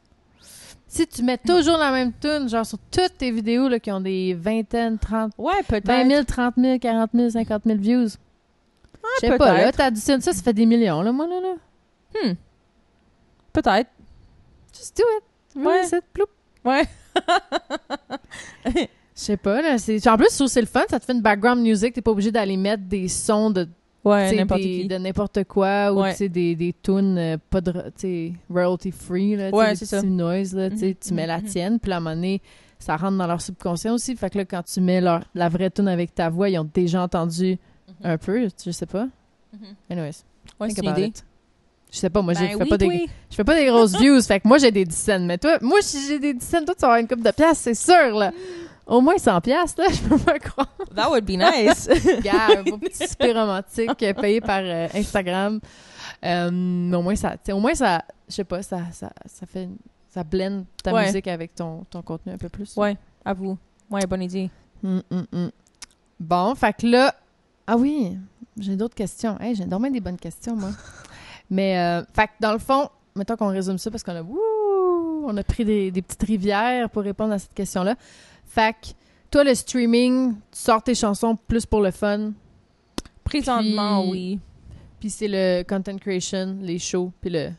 Si tu mets toujours la même tune, genre sur toutes tes vidéos là, qui ont des vingtaines, 30, ouais, peut-être. 20 000, 30 000, 40 000, 50 000 views. Ouais, je sais pas, là, t'additionnes ça fait des millions, là, moi, là. Peut-être. Just do it. Ouais. C'est ploup. Ouais. Je sais pas, là. En plus, je trouve que c'est le fun, ça te fait une background music, t'es pas obligé d'aller mettre des sons de de n'importe quoi ou des tunes pas de royalty free là, ouais, des c'est petits ça. noise là, tu mets la tienne puis à un moment donné ça rentre dans leur subconscient aussi, fait que là quand tu mets la vraie tune avec ta voix, ils ont déjà entendu un peu, je sais pas. Anyways, ouais, c'est une idée. Je sais pas, moi je fais pas des grosses views, fait que moi j'ai des 10 cents, mais toi, moi si j'ai des 10 cents, toi tu vas avoir une coupe de piastres, c'est sûr là. Au moins 100 piastres, là, je peux pas croire. That would be nice. Yeah, un beau petit super romantique payé par Instagram. Mais au moins, ça, je sais pas, ça fait, ça blende ta musique avec ton contenu un peu plus. Ouais, à vous. Ouais, bonne idée. Bon, fait que là, ah oui, j'ai d'autres questions. Hey, j'ai dormi des bonnes questions, moi. Mais, fait que dans le fond, mettons qu'on résume ça parce qu'on a pris des petites rivières pour répondre à cette question-là. Fait que, toi, le streaming, tu sors tes chansons plus pour le fun. Présentement, oui. Puis c'est le content creation, les shows, puis le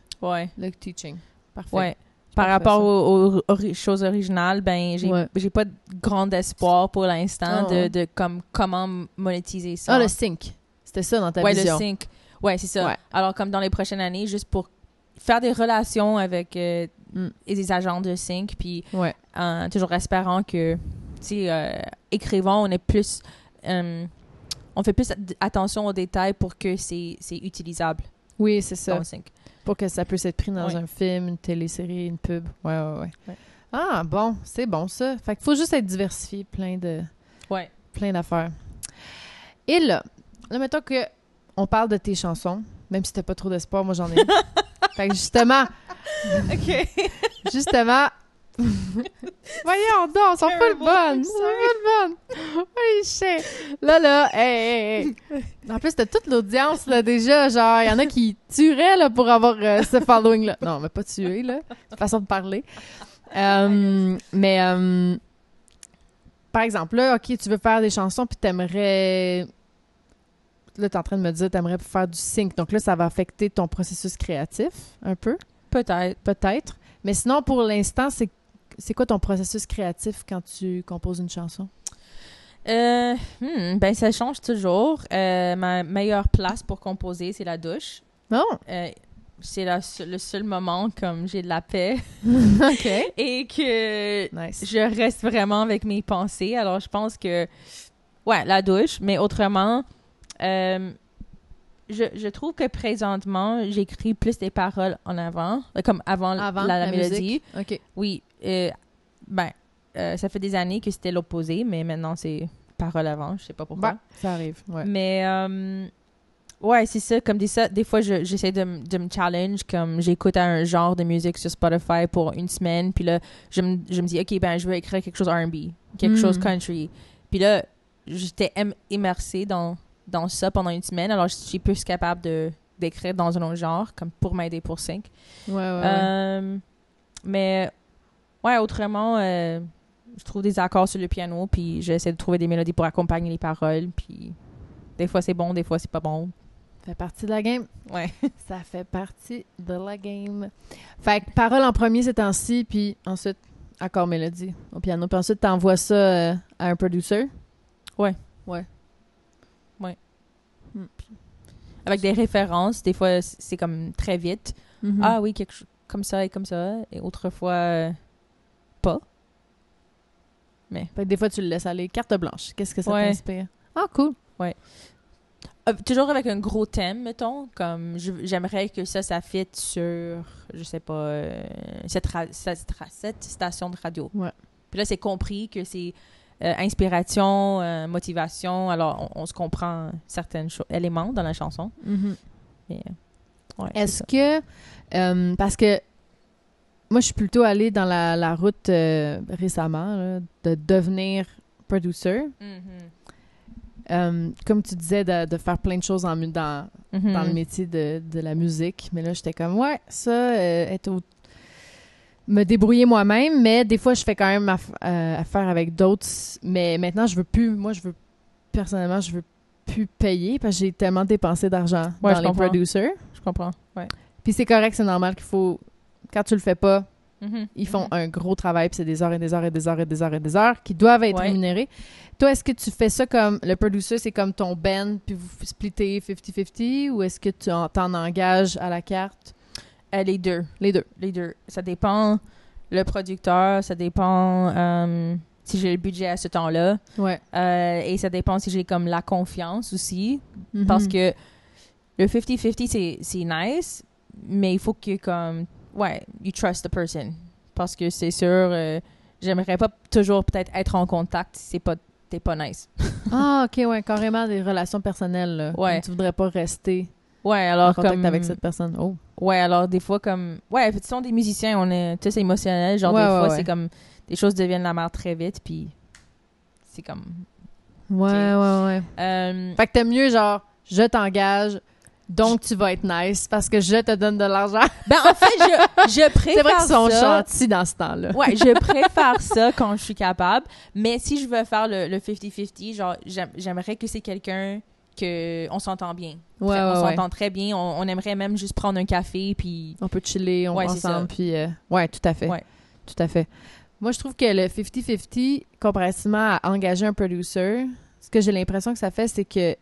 teaching. Parfait. Ouais. Par rapport aux choses originales, ben, j'ai pas de grand espoir pour l'instant de comment monétiser ça. Ah, le sync. C'était ça dans ta vision. Ouais, le sync. Ouais, c'est ça. Ouais. Alors, comme dans les prochaines années, juste pour faire des relations avec des agents de sync, puis toujours espérant que, tu sais, écrivant, on est plus... on fait plus attention aux détails pour que c'est utilisable. Oui, c'est ça. Dans le sync. Pour que ça puisse être pris dans un film, une télésérie, une pub. Ouais. Ah, bon, c'est bon ça. Fait qu'il faut juste être diversifié, plein d'affaires. Et là, mettons que on parle de tes chansons, même si t'as pas trop d'espoir, moi j'en ai. Fait que justement... OK. Justement... Voyons donc, elles sont pas le bonnes. Oui, je sais. Là, hey. En plus, t'as toute l'audience, là, déjà. Genre, il y en a qui tueraient, là, pour avoir ce following-là. Non, mais pas tuer, là. C'est une façon de parler. Mais, par exemple, là, OK, tu veux faire des chansons, puis t'aimerais... Là, t'es en train de me dire, t'aimerais faire du sync. Donc là, ça va affecter ton processus créatif, un peu. Peut-être. Mais sinon, pour l'instant, c'est quoi ton processus créatif quand tu composes une chanson? Ben, ça change toujours. Ma meilleure place pour composer, c'est la douche. Non. C'est le seul moment comme j'ai de la paix. OK. Et que je reste vraiment avec mes pensées. Alors, je pense que, la douche. Mais autrement, je trouve que présentement, j'écris plus des paroles en avant, comme avant la mélodie. OK. Oui. Ça fait des années que c'était l'opposé, mais maintenant, c'est paroles avant. Je sais pas pourquoi. Ça arrive, Mais, c'est ça. Comme des fois, j'essaie de me challenge, comme j'écoute un genre de musique sur Spotify pour une semaine, puis là, je me dis, OK, ben, je veux écrire quelque chose R&B, quelque chose country. Puis là, j'étais immersée dans ça pendant une semaine, alors je suis plus capable d'écrire dans un autre genre, comme pour m'aider pour sync. Mais, autrement, je trouve des accords sur le piano, puis j'essaie de trouver des mélodies pour accompagner les paroles, puis des fois c'est bon, des fois c'est pas bon. Ça fait partie de la game. Ouais. Ça fait partie de la game. Fait que paroles en premier ces temps-ci, puis ensuite accord mélodie au piano, puis ensuite t'envoies ça à un producer. Ouais. Avec des références, des fois, c'est comme très vite. Mhm. Ah oui, quelque chose comme ça, et autrefois, pas. Fait que des fois, tu le laisses aller. Carte blanche. Qu'est-ce que ça Ouais. t'inspire? Ah, cool. Toujours avec un gros thème, mettons, comme j'aimerais que ça fit sur, je sais pas, cette station de radio. Ouais. Puis là, c'est compris que c'est inspiration, motivation, alors on se comprend certains éléments dans la chanson. Mhm. Mais, ouais, Est-ce c'est que... parce que moi, je suis plutôt allée dans la route récemment là, de devenir producer. ça. Comme tu disais, de faire plein de choses dans le métier de la musique. Mais là, j'étais comme, ouais, ça, me débrouiller moi-même. Mais des fois, je fais quand même affaire avec d'autres. Mais maintenant, personnellement, je veux plus payer parce que j'ai tellement dépensé d'argent Ouais, dans je les comprends. producers. Je comprends, ouais. Puis c'est correct, c'est normal qu'il faut... Quand tu le fais pas, ils font un gros travail, puis c'est des heures et des heures et des heures et des heures et des heures qui doivent être Ouais. rémunérées. Toi, est-ce que tu fais ça comme le producer, c'est comme ton band, puis vous splittez 50-50, ou est-ce que tu t'en engages à la carte? Les deux. Les deux. Les deux. Ça dépend le producteur, ça dépend si j'ai le budget à ce temps-là. Ouais. Et ça dépend si j'ai comme la confiance aussi. Mhm. Parce que le 50-50, c'est nice, mais il faut que comme... Ouais, you trust the person. Parce que c'est sûr, j'aimerais pas toujours peut-être être en contact si t'es pas nice. Ah, OK, ouais, carrément des relations personnelles, là. Ouais. Comme tu voudrais pas rester Ouais, en alors contact comme... avec cette personne. Oh. Ouais, alors des fois comme... Ouais, ils sont des musiciens, on est tous émotionnels. Genre Ouais, des ouais, fois, ouais. c'est comme... Des choses deviennent la merde très vite, puis c'est comme... Ouais, ouais, ouais. Fait que t'aimes mieux, genre, je t'engage, donc tu vas être nice parce que je te donne de l'argent. Ben, en fait, je préfère C'est vrai qu'ils sont ça. gentils dans ce temps-là. Ouais, je préfère ça quand je suis capable. Mais si je veux faire le 50-50, genre, j'aimerais que c'est quelqu'un que on s'entend bien. Ouais, On ouais, ouais. s'entend très bien. On aimerait même juste prendre un café, puis... On peut chiller Ouais, c'est ensemble, ça. puis... ouais, tout à fait. Ouais. Tout à fait. Moi, je trouve que le 50-50, comparativement à engager un producer, ce que j'ai l'impression que ça fait, c'est que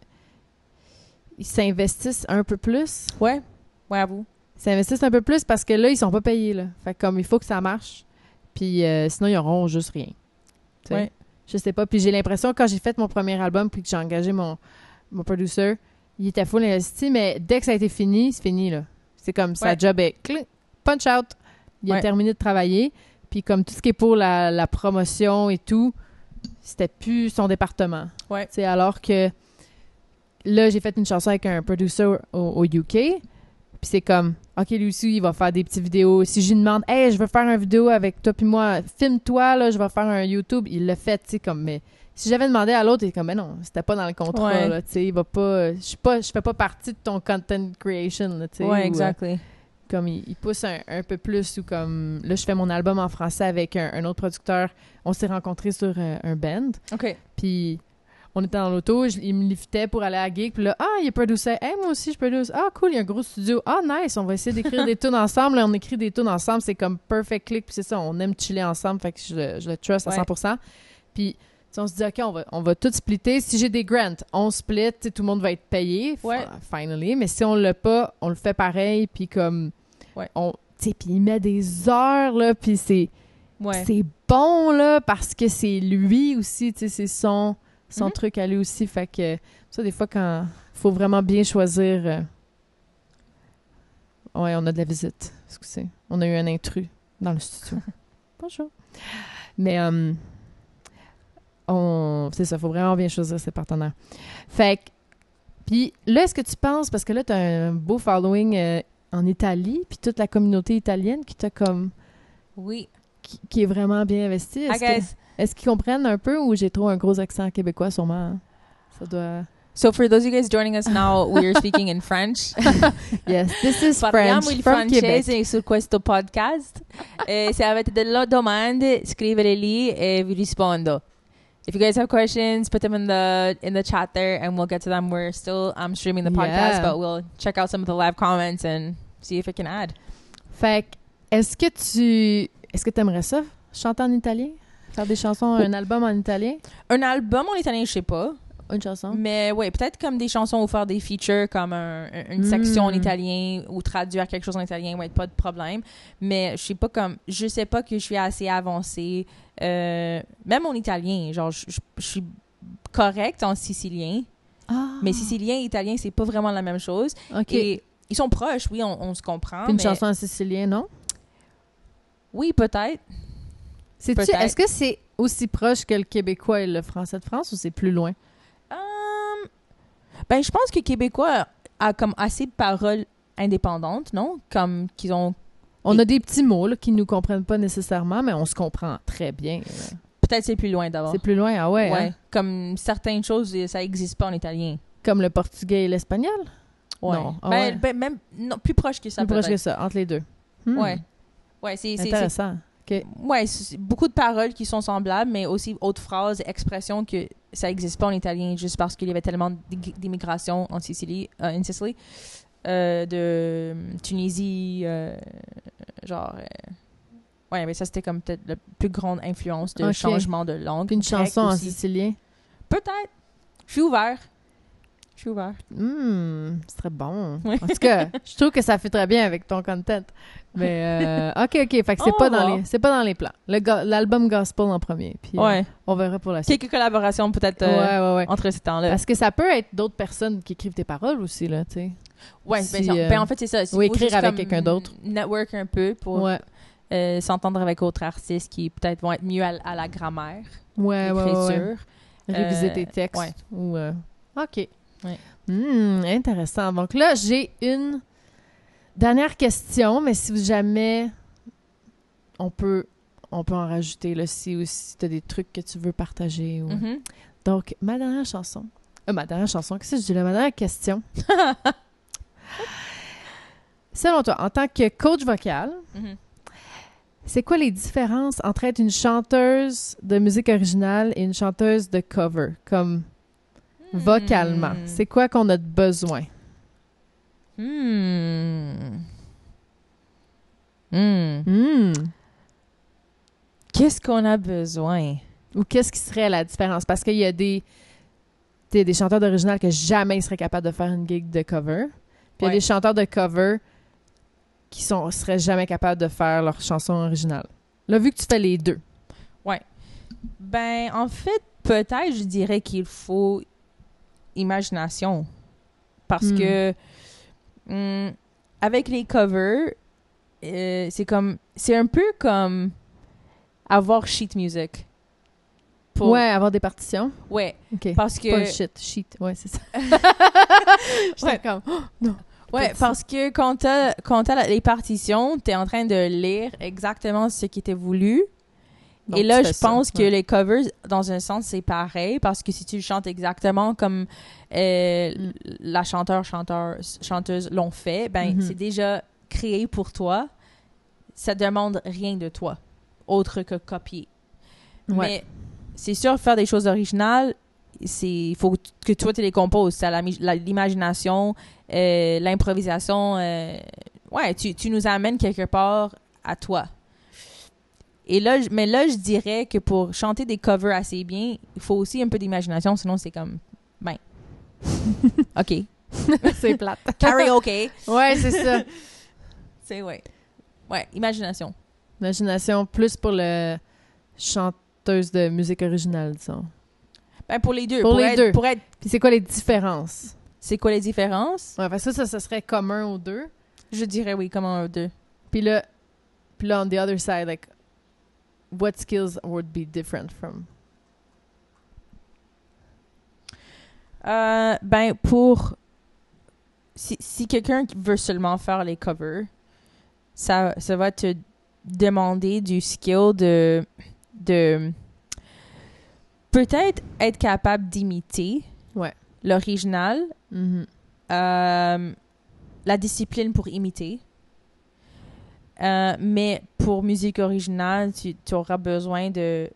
ils s'investissent un peu plus. Ouais, à vous. Ils s'investissent un peu plus parce que là, ils sont pas payés, là. Fait que comme, il faut que ça marche. Puis sinon, ils auront juste rien. Tu sais? Ouais. Je sais pas. Puis j'ai l'impression, quand j'ai fait mon premier album, puis que j'ai engagé mon producer, il était full investi, mais dès que ça a été fini, c'est fini, là. C'est comme, sa Ouais. job est clic, punch out. Il a Ouais. terminé de travailler. Puis comme tout ce qui est pour la promotion et tout, c'était plus son département. Ouais. Tu sais, alors que là, j'ai fait une chanson avec un producer au UK. Puis c'est comme, OK, lui aussi, il va faire des petites vidéos. Si je lui demande, hey, je veux faire une vidéo avec toi puis moi, filme-toi, là, je vais faire un YouTube. Il l'a fait, tu sais, comme, mais si j'avais demandé à l'autre, il est comme, mais non, c'était pas dans le contrat, Ouais. là, tu sais, il va pas, je fais pas partie de ton content creation, là, tu sais. Ouais, ou, exactly. comme il pousse un peu plus, ou comme, là, je fais mon album en français avec un autre producteur. On s'est rencontrés sur un band. OK. Puis on était dans l'auto, il me liftait pour aller à la gig. Puis là, il est producer. Hey, moi aussi, je produce. Ah, cool, il y a un gros studio. Ah, nice, on va essayer d'écrire des tunes ensemble. Là, on écrit des tunes ensemble. C'est comme perfect click. Puis c'est ça, on aime chiller ensemble. Fait que je le trust à 100%. Puis, tu sais, on se dit, OK, on va tout splitter. Si j'ai des grants, on split. Tu sais, tout le monde va être payé. Ouais. Finally. Mais si on l'a pas, on le fait pareil. Puis comme, Ouais. tu sais, puis il met des heures, là. Puis c'est bon, là, parce que c'est lui aussi. Tu sais, c'est son truc à lui aussi. Fait que ça, des fois, quand faut vraiment bien choisir... Ouais, on a de la visite. Excusez. On a eu un intrus dans le studio. Bonjour. Mais c'est ça, faut vraiment bien choisir ses partenaires. Fait que... Puis là, est-ce que tu penses... Parce que là, t'as un beau following en Italie, puis toute la communauté italienne qui t'a comme... Oui. Qui est vraiment bien investie. Est-ce qu'ils comprennent un peu ou j'ai trop un gros accent québécois, sûrement? Ça doit... So for those of you guys joining us now, we are speaking in French. Yes, this is Parliamo French il from Quebec. francese su questo podcast. Se avete delle domande, scrivere lì e vi rispondo. If you guys have questions, put them in the chat there and we'll get to them. We're still streaming the podcast, but we'll check out some of the live comments and see if it can add. Fait que, est-ce que t'aimerais ça, chanter en italien? Faire des chansons, un album en italien? Un album en italien, je sais pas. Une chanson? Mais ouais, peut-être comme des chansons ou faire des features comme une section en italien ou traduire quelque chose en italien, ouais, pas de problème. Mais je sais pas que je suis assez avancée. Même en italien, genre, je suis correcte en sicilien. Ah. Mais sicilien et italien, c'est pas vraiment la même chose. OK. Et ils sont proches, oui, on se comprend. Puis une mais... chanson en sicilien, non? Oui, peut-être. Est-ce que c'est aussi proche que le québécois et le français de France ou c'est plus loin? Ben, je pense que Québécois a comme assez de paroles indépendantes, non? Comme qu'ils ont... On a des petits mots là, qui nous comprennent pas nécessairement, mais on se comprend très bien. Peut-être c'est plus loin d'abord. C'est plus loin, ah ouais. Ouais. Hein? Comme certaines choses, ça n'existe pas en italien. Comme le portugais et l'espagnol? Ouais. Non. Ah ben, ouais. ben, même non, plus proche que ça, plus proche que ça, entre les deux. Ouais. Ouais, c'est intéressant. Okay. Ouais, c'est beaucoup de paroles qui sont semblables, mais aussi autres phrases, expressions que ça n'existe pas en italien juste parce qu'il y avait tellement d'immigration en Sicile, de Tunisie, ouais, mais ça c'était comme peut-être la plus grande influence de changement de langue. Une chanson en sicilien? Peut-être. Je suis ouvert. C'est très bon. Oui. En tout cas, je trouve que ça fait très bien avec ton content. Mais OK. Fait que c'est pas dans les plans. L'album Gospel en premier. Puis on verra pour la suite. Quelques collaborations peut-être entre ces temps-là. Parce que ça peut être d'autres personnes qui écrivent tes paroles aussi, là, tu sais. Ouais, ben en fait, c'est ça. Ou écrire avec quelqu'un d'autre. Network un peu pour s'entendre avec d'autres artistes qui peut-être vont être mieux à la grammaire. L'écriture. Réviser tes textes. Ou, OK. Ouais. Intéressant. Donc là, j'ai une dernière question, mais si jamais on peut en rajouter là, si tu as des trucs que tu veux partager. Ou... Donc, ma dernière chanson, qu'est-ce que je dis là? Ma dernière question. Selon toi, en tant que coach vocal, c'est quoi les différences entre être une chanteuse de musique originale et une chanteuse de cover? Comme vocalement. C'est quoi qu'on a de besoin? Qu'est-ce qu'on a besoin? Ou qu'est-ce qui serait la différence? Parce qu'il y a des chanteurs d'original que jamais ils seraient capables de faire une gig de cover. Puis il y a des chanteurs de cover qui seraient jamais capables de faire leur chanson originale. Là, vu que tu fais les deux. Ouais. Ben, en fait, peut-être, je dirais qu'il faut imagination. Parce que avec les covers, c'est un peu comme avoir sheet music. Avoir des partitions. Ouais. Okay. Parce que... Pas sheet. Ouais, c'est ça. J'étais comme... Oh, non. Ouais, parce que quand t'as les partitions, t'es en train de lire exactement ce qui était voulu. Donc, et là, je pense que les covers, dans un sens, c'est pareil, parce que si tu chantes exactement comme la chanteuse l'ont fait, ben c'est déjà créé pour toi. Ça demande rien de toi, autre que copier. Ouais. Mais c'est sûr, faire des choses originales, il faut que toi, tu les composes. C'est l'imagination, l'improvisation. Tu nous amènes quelque part à toi. Et là, je dirais que pour chanter des covers assez bien, il faut aussi un peu d'imagination, sinon c'est comme, ben, OK. C'est plate. Karaoke. Ouais, c'est ça. C'est, ouais, imagination. Imagination plus pour le chanteuse de musique originale, disons. Ben, pour les deux. Pour les deux. Puis c'est quoi les différences? C'est quoi les différences? Ouais, ça serait commun aux deux. Je dirais oui, commun aux deux. Puis là, on the other side, like, what skills would be different from? Ben, pour... Si quelqu'un veut seulement faire les covers, ça va te demander du skill de peut-être être capable d'imiter l'original, la discipline pour imiter. Mais pour musique originale, tu auras besoin de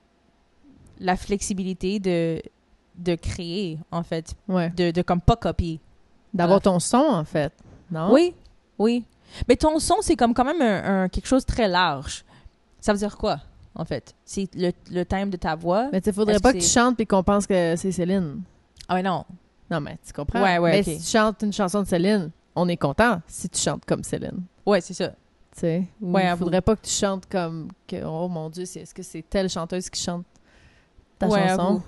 la flexibilité de créer, en fait. Ouais. De comme pas copier. D'avoir ton son, en fait. Non? Oui. Mais ton son, c'est comme quand même quelque chose de très large. Ça veut dire quoi, en fait? C'est le thème de ta voix. Mais il faudrait pas que tu chantes et qu'on pense que c'est Céline. Ah ouais, non. Non, mais tu comprends? Ouais, mais ok. si tu chantes une chanson de Céline, on est content si tu chantes comme Céline. Ouais, c'est ça. Tu sais? Ouais, Il avoue. faudrait pas que tu chantes comme... oh mon Dieu, est-ce que c'est telle chanteuse qui chante ta Ouais, chanson? avoue.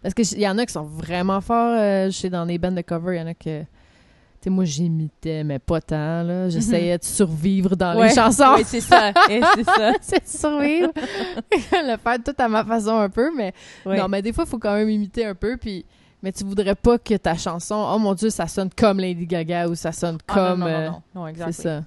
Parce que y en a qui sont vraiment forts. Je sais, dans les bands de cover, il y en a que... Tu sais, moi, j'imitais, mais pas tant, là. J'essayais de survivre dans les chansons. Ouais, c'est ça. Et c'est ça. C'est de survivre. Le faire tout à ma façon un peu, mais... Ouais. Non, mais des fois, il faut quand même imiter un peu, puis... Mais tu voudrais pas que ta chanson, oh mon Dieu, ça sonne comme Lady Gaga ou ça sonne Ah, comme... non, exactement. c'est ça.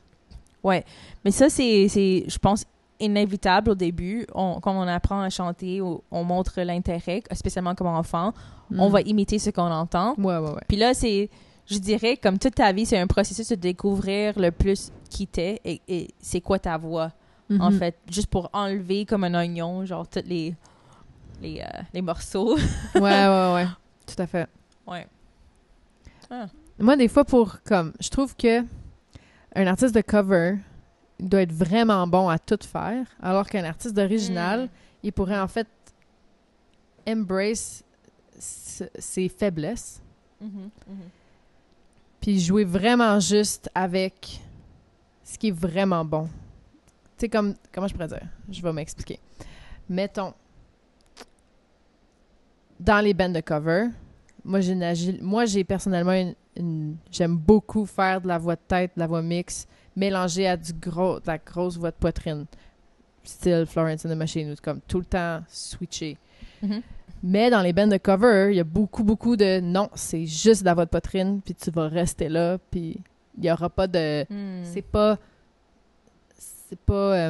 Ouais. Mais ça, c'est, je pense, inévitable au début. Quand on apprend à chanter, on montre l'intérêt, spécialement comme enfant. On va imiter ce qu'on entend. Ouais. Puis là, je dirais, comme toute ta vie, c'est un processus de découvrir le plus qui t'es et c'est quoi ta voix, en fait. Juste pour enlever comme un oignon, genre, tous les morceaux. Ouais. Tout à fait. Ouais. Moi, des fois, je trouve que un artiste de cover doit être vraiment bon à tout faire, alors qu'un artiste d'original, il pourrait en fait embrace ses faiblesses, puis jouer vraiment juste avec ce qui est vraiment bon. Tu sais, comment je pourrais dire? Je vais m'expliquer. Mettons, dans les bands de cover, moi j'ai personnellement j'aime beaucoup faire de la voix de tête, de la voix mixte, mélangée à de la grosse voix de poitrine, style Florence and the Machine, ou comme tout le temps switcher. Mais dans les bands de cover, il y a beaucoup de non, c'est juste de la voix de poitrine, puis tu vas rester là, puis il y aura pas de c'est pas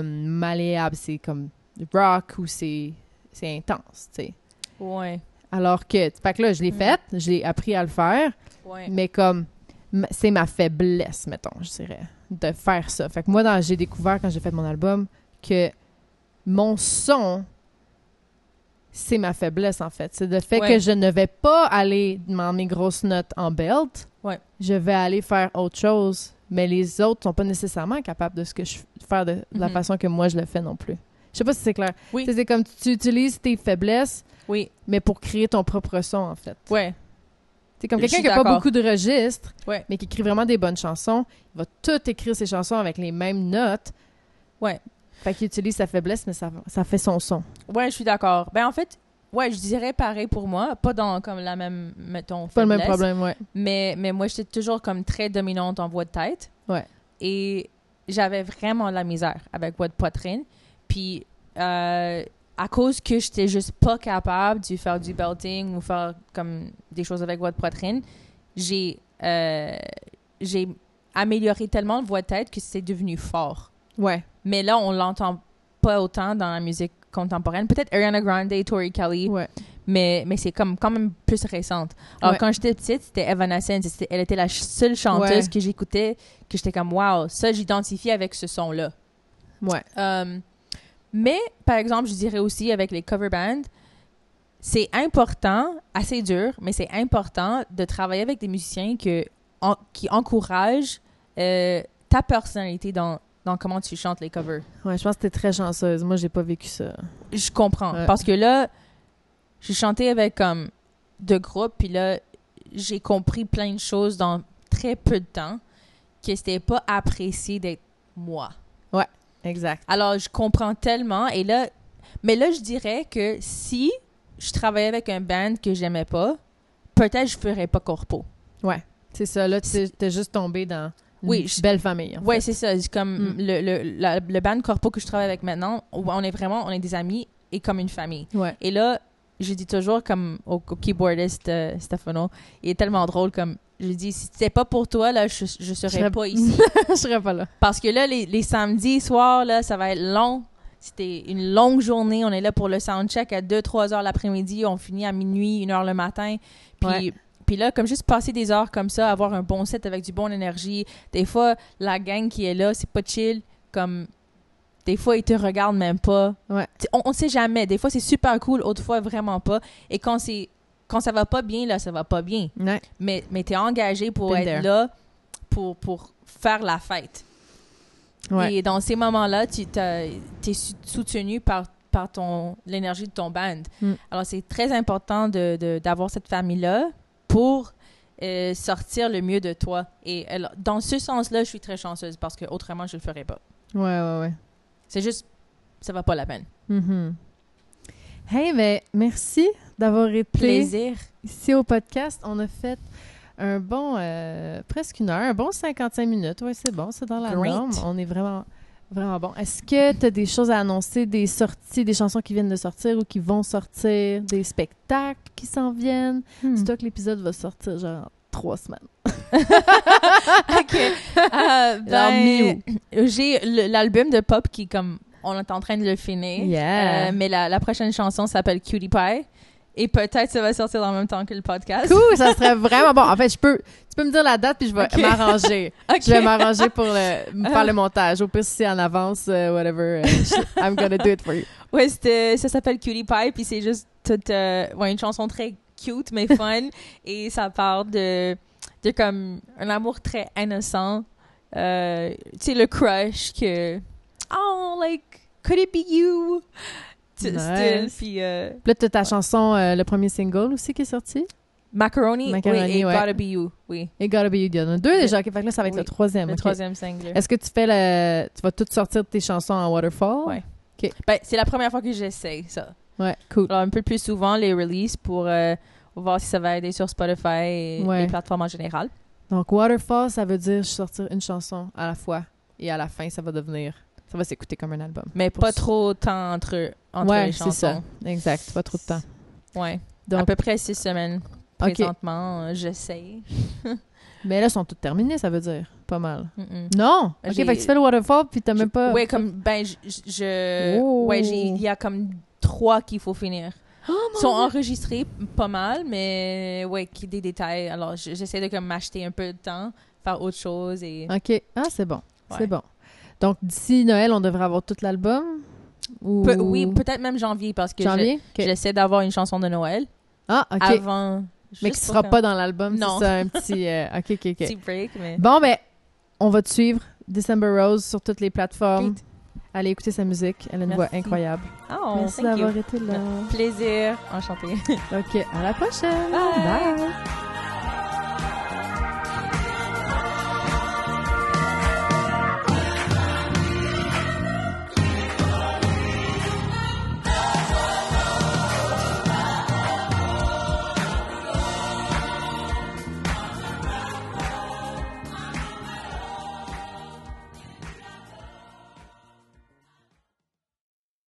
malléable, c'est comme rock ou c'est intense, tu sais. Ouais. Alors que, fait que là, je l'ai fait, j'ai appris à le faire, mais comme, c'est ma faiblesse, mettons, je dirais, de faire ça. Fait que moi, j'ai découvert, quand j'ai fait mon album, que mon son, c'est ma faiblesse, en fait. C'est le fait que je ne vais pas aller dans mes grosses notes en belt, je vais aller faire autre chose, mais les autres sont pas nécessairement capables de ce que je fais de la façon que moi, je le fais non plus. Je sais pas si c'est clair. Oui. C'est comme tu utilises tes faiblesses, mais pour créer ton propre son, en fait. Ouais. C'est comme quelqu'un qui n'a pas beaucoup de registres, mais qui écrit vraiment des bonnes chansons. Il va tout écrire ses chansons avec les mêmes notes. Ouais. Fait qu'il utilise sa faiblesse, mais ça fait son son. Ouais, je suis d'accord. Ben, en fait, je dirais pareil pour moi. Pas dans comme la même, mettons, faiblesse. Pas le même problème, ouais. Mais moi, j'étais toujours comme très dominante en voix de tête. Ouais. Et j'avais vraiment de la misère avec voix de poitrine. Puis, à cause que j'étais juste pas capable de faire du belting ou faire comme des choses avec voix de poitrine, j'ai amélioré tellement de voix de tête que c'est devenu fort. Ouais. Mais là, on l'entend pas autant dans la musique contemporaine. Peut-être Ariana Grande, Tori Kelly, mais c'est comme quand même plus récente. Alors, quand j'étais petite, c'était Evanescence. Elle était la seule chanteuse que j'écoutais, que j'étais comme « Wow, ça, j'identifie avec ce son-là. » Ouais. Mais, par exemple, je dirais aussi avec les cover bands, c'est important, assez dur, mais c'est important de travailler avec des musiciens qui encouragent ta personnalité dans comment tu chantes les covers. Ouais, je pense que t'es très chanceuse. Moi, j'ai pas vécu ça. Je comprends. Parce que là, j'ai chanté avec comme deux groupes, puis là, j'ai compris plein de choses dans très peu de temps que c'était pas apprécié d'être moi. Ouais. Exact. Alors, je comprends tellement. Mais là, je dirais que si je travaillais avec un band que j'aimais pas, peut-être je ferais pas corpo. Ouais. C'est ça. Là, t'es juste tombé dans une belle famille. Oui, c'est ça. C'est comme le band corpo que je travaille avec maintenant, on est des amis et comme une famille. Ouais. Et là, je dis toujours comme au keyboardiste Stefano, il est tellement drôle comme je dis, si c'était pas pour toi, là, je serais pas ici. Je serais pas là. Parce que là, les samedis soirs, là, ça va être long. C'était une longue journée. On est là pour le soundcheck à 2-3 heures l'après-midi. On finit à minuit, 1 heure le matin. Puis là, comme juste passer des heures comme ça, avoir un bon set avec du bon énergie. Des fois, la gang qui est là, c'est pas chill. Comme, des fois, ils te regardent même pas. Ouais. On sait jamais. Des fois, c'est super cool. Autre fois, vraiment pas. Et quand ça va pas bien, là, ça va pas bien. Ouais. Mais t'es engagé pour être là, pour faire la fête. Ouais. Et dans ces moments-là, t'es soutenu par l'énergie de ton band. Alors, c'est très important d'avoir cette famille-là. pour sortir le mieux de toi. Et dans ce sens-là, je suis très chanceuse parce que autrement je le ferais pas. Ouais. C'est juste, ça va pas la peine. Mm-hmm. Hey, mais merci d'avoir été Plaisir. Ici au podcast. On a fait un bon, presque une heure, un bon 55 minutes. Oui, c'est bon, c'est dans la norme. On est vraiment, vraiment bon. Est-ce que tu as des choses à annoncer, des sorties, des chansons qui viennent de sortir ou qui vont sortir, des spectacles qui s'en viennent? Dis-toi que l'épisode va sortir genre 3 semaines. OK. J'ai l'album de pop qui, comme, on est en train de le finir. Yeah. Mais la prochaine chanson s'appelle Cutie Pie. Et peut-être ça va sortir en même temps que le podcast. Cool, ça serait vraiment bon. En fait, tu peux me dire la date puis je vais m'arranger. Okay. Je vais m'arranger pour faire le montage. Au pire, si c'est en avance, whatever, I'm gonna do it for you. Ouais, ça s'appelle Cutie Pie puis c'est juste toute une chanson très cute mais fun et ça parle de comme un amour très innocent. Tu sais, le crush que oh, like, could it be you? Nice. Puis là, t'as ta chanson, le premier single aussi qui est sorti. Macaroni, oui, et Gotta Be You, oui. Et Gotta Be You, il y en a 2 déjà. Fait que là, ça va être le troisième. Le troisième single. Est-ce que tu vas tout sortir tes chansons en Waterfall? Oui. Okay. Ben, c'est la première fois que j'essaie ça. Ouais, cool. Alors, un peu plus souvent, les releases pour voir si ça va aider sur Spotify et les plateformes en général. Donc, Waterfall, ça veut dire sortir une chanson à la fois. Et à la fin, ça va s'écouter comme un album. Mais pas trop de temps entre les chansons. C'est ça. Exact. Pas trop de temps. Ouais. Donc, à peu près 6 semaines. Présentement, j'essaie. Mais là, elles sont toutes terminées, ça veut dire. Pas mal. Mm-mm. Non! OK, fait que tu fais le Waterfall, puis t'as même pas... Ouais, comme, ben, il y a comme 3 qu'il faut finir. Ils sont enregistrés pas mal, mais ouais, des détails. Alors, j'essaie de comme m'acheter un peu de temps, faire autre chose et... OK. Ah, c'est bon. Ouais. C'est bon. Donc, d'ici Noël, on devrait avoir tout l'album? Ou... Oui, peut-être même janvier, parce que j'essaie d'avoir une chanson de Noël. Ah, OK. Avant... Mais qui ne sera pas dans l'album, non. c'est ça, un petit... OK. Petit break, mais... Bon, ben, on va te suivre, December Rose, sur toutes les plateformes. Allez écouter sa musique, elle a une voix incroyable. Oh, merci d'avoir été là. Plaisir, enchantée. OK, à la prochaine. Bye.